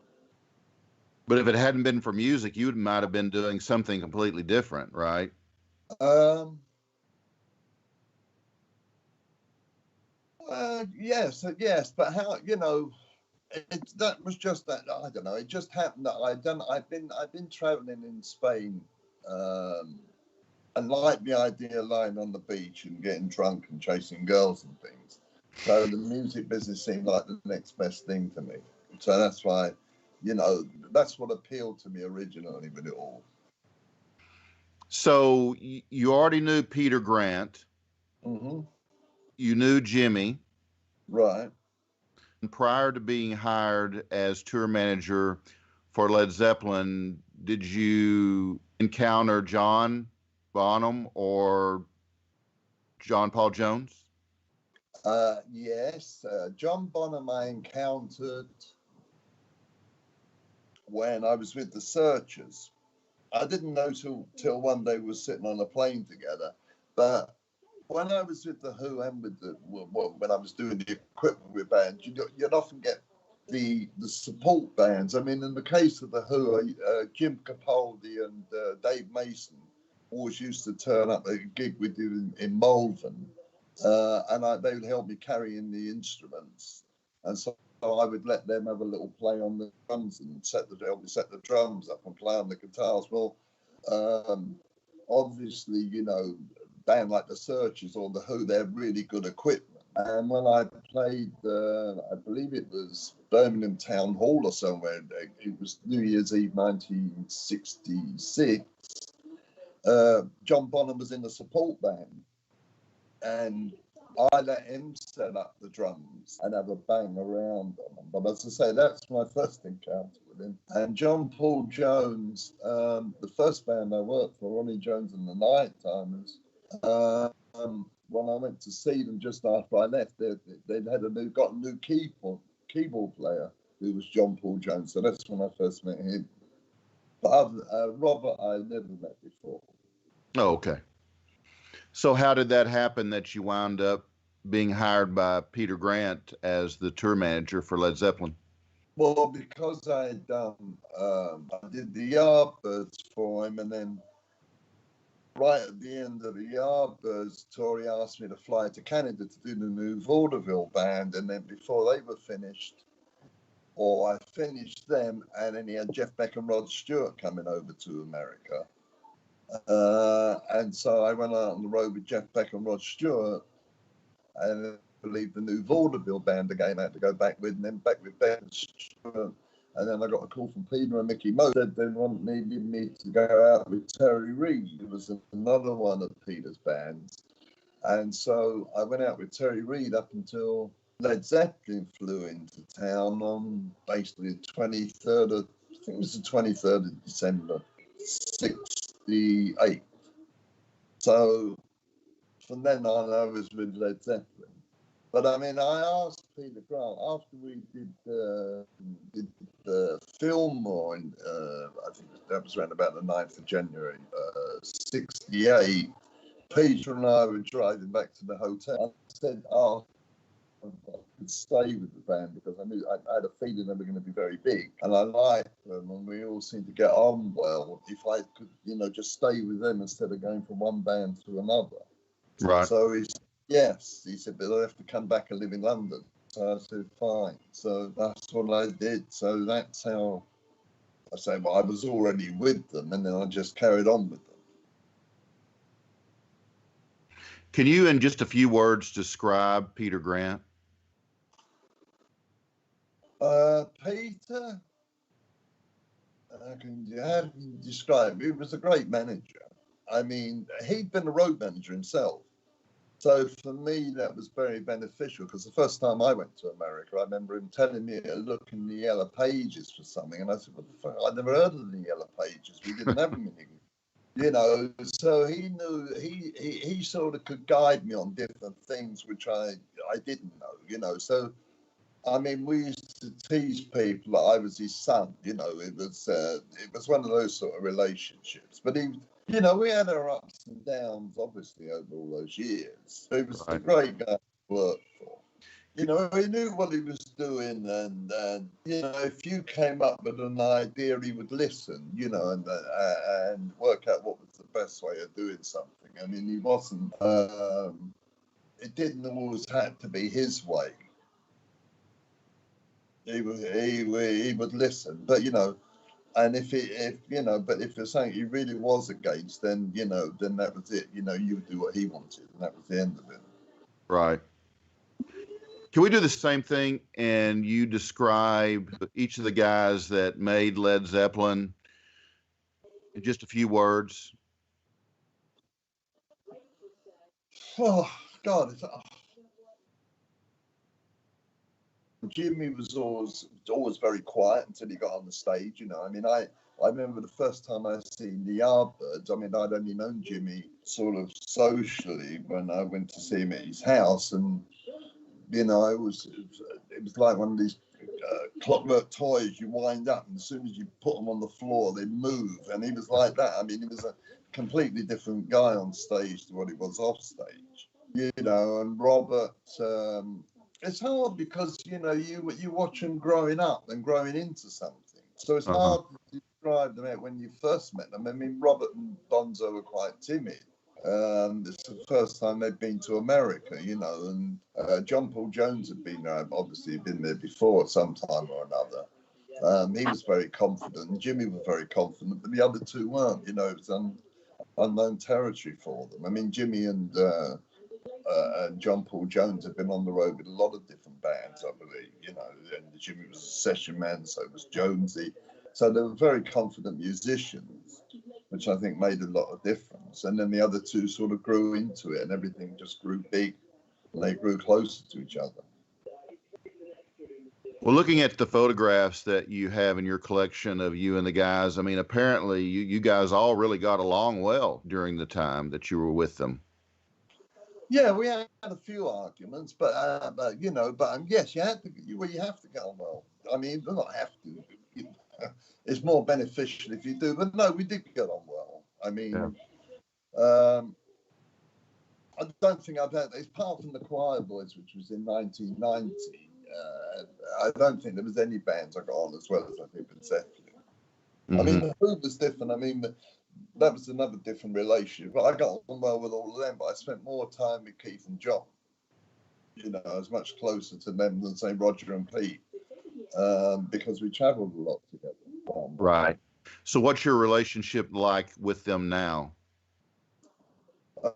But if it hadn't been for music, you might have been doing something completely different, right? Yes, but how, you know, that was just that, I don't know, it just happened that I've been traveling in Spain, and liked the idea of lying on the beach and getting drunk and chasing girls and things. So the music business seemed like the next best thing to me. So that's why, you know, that's what appealed to me originally with it all. So you already knew Peter Grant. Mm-hmm. You knew Jimmy. Right. Prior to being hired as tour manager for Led Zeppelin, did you encounter John Bonham or John Paul Jones? Yes. John Bonham I encountered when I was with the Searchers. I didn't know till one day we were sitting on a plane together, but when I was with the Who and with when I was doing the equipment with bands, you'd often get the support bands. I mean, in the case of the Who, Jim Capaldi and Dave Mason always used to turn up at a gig we do in Malvern, and they would help me carry in the instruments, and so I would let them have a little play on the drums and help me set the drums up and play on the guitars. Well, obviously, you know, band like the Searchers or the Who, they're really good equipment. And when I played, I believe it was Birmingham Town Hall or somewhere, it was New Year's Eve 1966, John Bonham was in the support band. And I let him set up the drums and have a bang around on them. But as I say, that's my first encounter with him. And John Paul Jones, the first band I worked for, Ronnie Jones and the Night Timers, when I went to see them just after I left, they'd got a new keyboard player who was John Paul Jones. So that's when I first met him. But Robert, I never met before. Oh, okay. So how did that happen that you wound up being hired by Peter Grant as the tour manager for Led Zeppelin? Well, because I had done, I did the Yardbirds for him, and then right at the end of the Yardbirds tour, he asked me to fly to Canada to do the new Vaudeville band, and then before they were finished, or I finished them, and then he had Jeff Beck and Rod Stewart coming over to America. And so I went out on the road with Jeff Beck and Rod Stewart, and I believe the new Vaudeville band again I had to go back with, and then back with Beck and Stewart. And then I got a call from Peter and Mickey Mo, said they needed me to go out with Terry Reid, who was another one of Peter's bands. And so I went out with Terry Reid up until Led Zeppelin flew into town on basically the 23rd of, I think it was the 23rd of December, 68. So from then on, I was with Led Zeppelin. But I mean, I asked Peter Grant after we did the Fillmore, in, I think that was around about the 9th of January, 68. Peter and I were driving back to the hotel. I said, "Oh, I could stay with the band because I knew I had a feeling they were going to be very big, and I liked them, and we all seemed to get on well. If I could, just stay with them instead of going from one band to another." Right. So he said, yes. He said, "But I have to come back and live in London." So I said, "Fine." So that's what I did. So that's how I say. Well, I was already with them, and then I just carried on with them. Can you, in just a few words, describe Peter Grant? Peter, how can you describe him? He was a great manager. I mean, he'd been a road manager himself. So for me, that was very beneficial because the first time I went to America, I remember him telling me to look in the Yellow Pages for something. And I said, "What the fuck? I'd never heard of the Yellow Pages. We didn't have them in England." So he knew, he sort of could guide me on different things, which I didn't know, So, I mean, we used to tease people that I was his son, it was one of those sort of relationships. But we had our ups and downs, obviously, over all those years. He was a great guy to work for. He knew what he was doing, and if you came up with an idea, he would listen, and work out what was the best way of doing something. I mean, he wasn't. It didn't always have to be his way. He would listen, but and if there's something he really was against, then then that was it. You would do what he wanted, and that was the end of it. Right. Can we do the same thing and you describe each of the guys that made Led Zeppelin in just a few words? Oh God, Jimmy was always very quiet until he got on the stage. I mean, I remember the first time I seen the Yardbirds. I mean, I'd only known Jimmy sort of socially when I went to see him at his house, and it was like one of these clockwork toys. You wind up, and as soon as you put them on the floor, they move. And he was like that. I mean, he was a completely different guy on stage to what he was off stage. And Robert. It's hard because you watch them growing up and growing into something. So it's hard to describe them when you first met them. I mean, Robert and Bonzo were quite timid. It's the first time they'd been to America, and John Paul Jones had been there, obviously been there before sometime or another. He was very confident. Jimmy was very confident, but the other two weren't. It was unknown territory for them. I mean, Jimmy and John Paul Jones had been on the road with a lot of different bands, I believe, and Jimmy was a session man, so was Jonesy. So they were very confident musicians, which I think made a lot of difference. And then the other two sort of grew into it, and everything just grew big, and they grew closer to each other. Well, looking at the photographs that you have in your collection of you and the guys, I mean, apparently you guys all really got along well during the time that you were with them. Yeah, we had a few arguments, but yes, you have to get on well. I mean, you don't have to. It's more beneficial if you do. But no, we did get on well. I mean, I don't think I've had, apart from the Choir Boys, which was in 1990. I don't think there was any bands I got on as well as I think with Zeppelin. I mean, the Who was different. I mean, that was another different relationship. But I got on well with all of them, but I spent more time with Keith and John. I was much closer to them than, say, Roger and Pete, because we travelled a lot together. Right. So what's your relationship like with them now?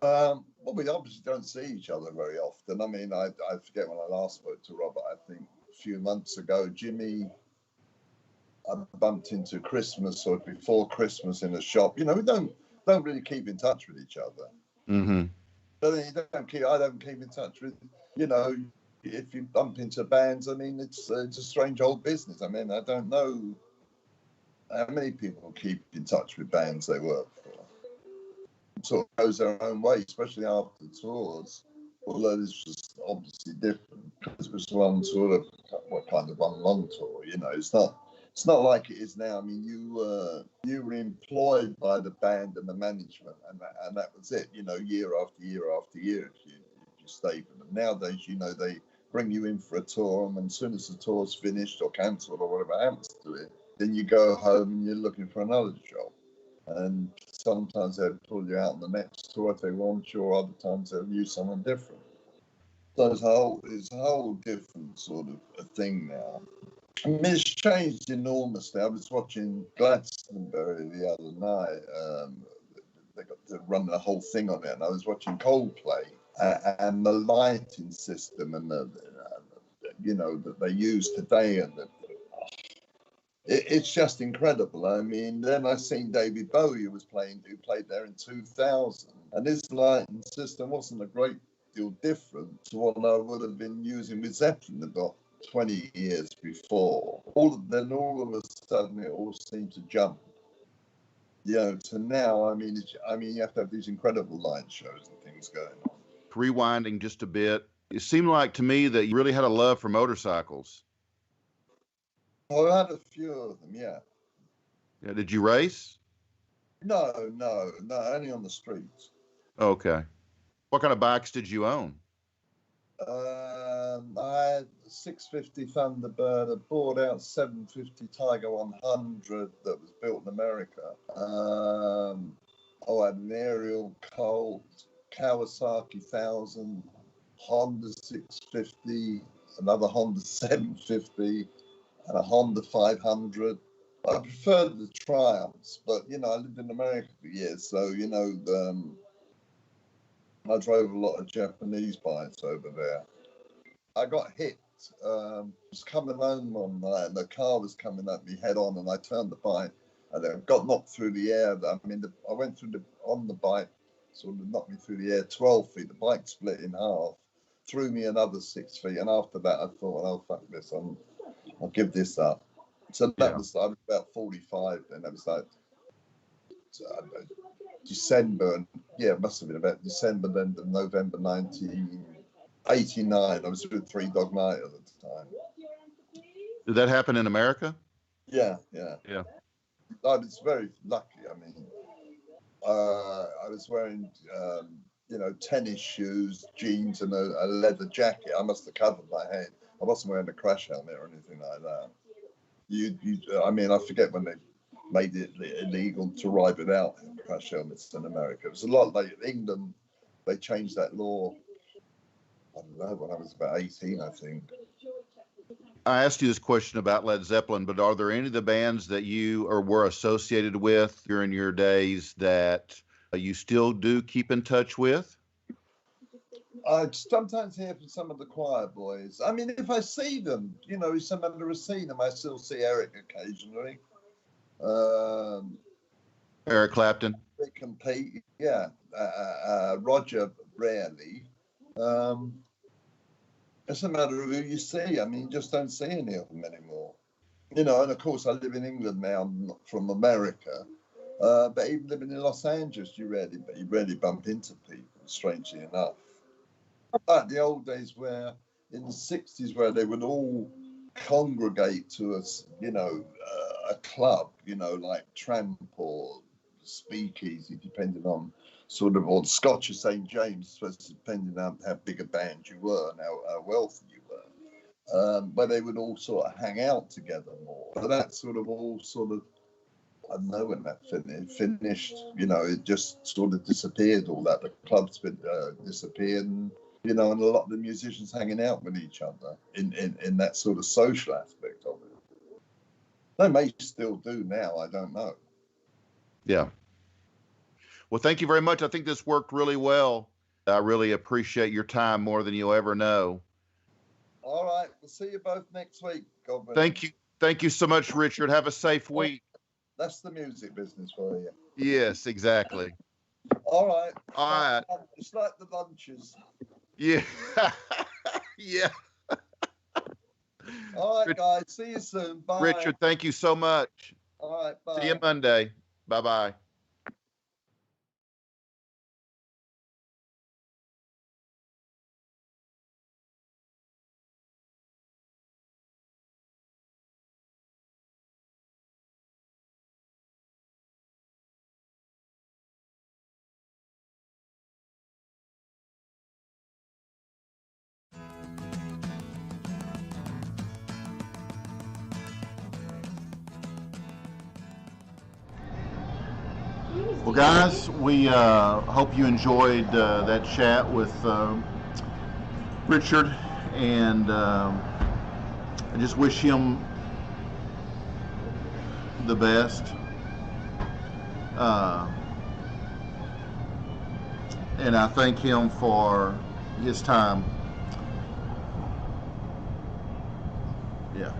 Well, we obviously don't see each other very often. I mean, I forget when I last spoke to Robert, I think a few months ago. Jimmy I bumped into Christmas or before Christmas in a shop. You know, we don't really keep in touch with each other. Mm-hmm. But then I don't keep in touch with, you know, if you bump into bands. I mean, it's a strange old business. I mean, I don't know how many people keep in touch with bands they work for. It sort of goes their own way, especially after tours. Although this was obviously different because it was one sort of kind of one long tour. You know, it's not like it is now. I mean, you were employed by the band and the management, and that was it. You know, year after year after year, if you stayed with them. Nowadays, you know, they bring you in for a tour, and as soon as the tour's finished or cancelled or whatever happens to it, then you go home and you're looking for another job. And sometimes they'll pull you out on the next tour if they want you, or other times they'll use someone different. So it's a whole different sort of a thing now. I mean, it's changed enormously. I was watching Glastonbury the other night. They got to run the whole thing on it, and I was watching Coldplay, and the lighting system and the you know, that they use today, and it's just incredible. I mean, then I seen David Bowie who played there in 2000, and his lighting system wasn't a great deal different to what I would have been using with Zeppelin about 20 years before. All of a sudden, it all seemed to jump. You know, to now, I mean, you have to have these incredible light shows and things going on. Rewinding just a bit, it seemed like to me that you really had a love for motorcycles. Oh, I had a few of them, yeah. Yeah, did you race? No, only on the streets. Okay. What kind of bikes did you own? I had a 650 Thunderbird, a bored out 750 Tiger 100 that was built in America. I had an Aerial Colt, Kawasaki 1000, Honda 650, another Honda 750, and a Honda 500. I preferred the Triumphs, but you know, I lived in America for years, so you know, I drove a lot of Japanese bikes over there. I got hit. I was coming home one night, and the car was coming at me head on, and I turned the bike, and I got knocked through the air. I mean, I went on the bike, sort of knocked me through the air 12 feet. The bike split in half, threw me another 6 feet, and after that, I thought, oh fuck this, I'll give this up. So I was about 45, and that was like December, it must have been about December, then November 1989. I was with Three Dog Night at the time. Did that happen in America? Yeah. Yeah. I was very lucky. I mean, I was wearing, you know, tennis shoes, jeans, and a leather jacket. I must have covered my head. I wasn't wearing a crash helmet or anything like that. I mean, I forget when they made it illegal to ride without crash helmets in America. It was a lot like England. They changed that law, I don't know, when I was about 18, I think. I asked you this question about Led Zeppelin, but are there any of the bands that you or were associated with during your days that you still do keep in touch with? I sometimes hear from some of the choir boys. I mean, if I see them, you know, if somebody has seen them, I still see Eric occasionally. Eric Clapton. Rick and Pete, yeah. Roger, rarely. It's a matter of who you see. I mean, you just don't see any of them anymore. You know, and of course, I live in England now. I'm not from America. But even living in Los Angeles, you rarely bump into people, strangely enough. Like the old days where, in the 60s, where they would all congregate to a club, you know, like Tramp or Speakeasy, depending on sort of, or Scotch or St. James, depending on how big a band you were and how wealthy you were. But they would all sort of hang out together more. But that sort of all sort of, I don't know when that finished, you know, it just sort of disappeared, all that. The clubs disappeared, and, you know, and a lot of the musicians hanging out with each other in that sort of social aspect of it. They may still do now, I don't know. Yeah. Well, thank you very much. I think this worked really well. I really appreciate your time more than you'll ever know. All right. We'll see you both next week. God bless. Thank you. Thank you so much, Richard. Have a safe week. That's the music business for you. Yes, exactly. All right. All right. It's like the bunches. Yeah. Yeah. All right, guys. See you soon. Bye. Richard, thank you so much. All right. Bye. See you Monday. Bye-bye. Well, guys, we hope you enjoyed that chat with Richard, and I just wish him the best. And I thank him for his time. Yeah.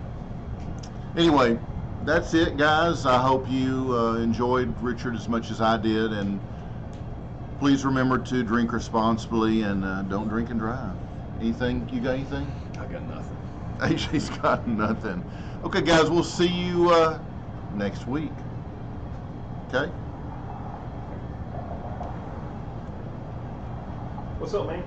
Anyway, that's it, guys. I hope you enjoyed Richard as much as I did, and please remember to drink responsibly and don't drink and drive. Anything? You got anything? I got nothing. AJ's got nothing. Okay, guys, we'll see you next week. Okay? What's up, man?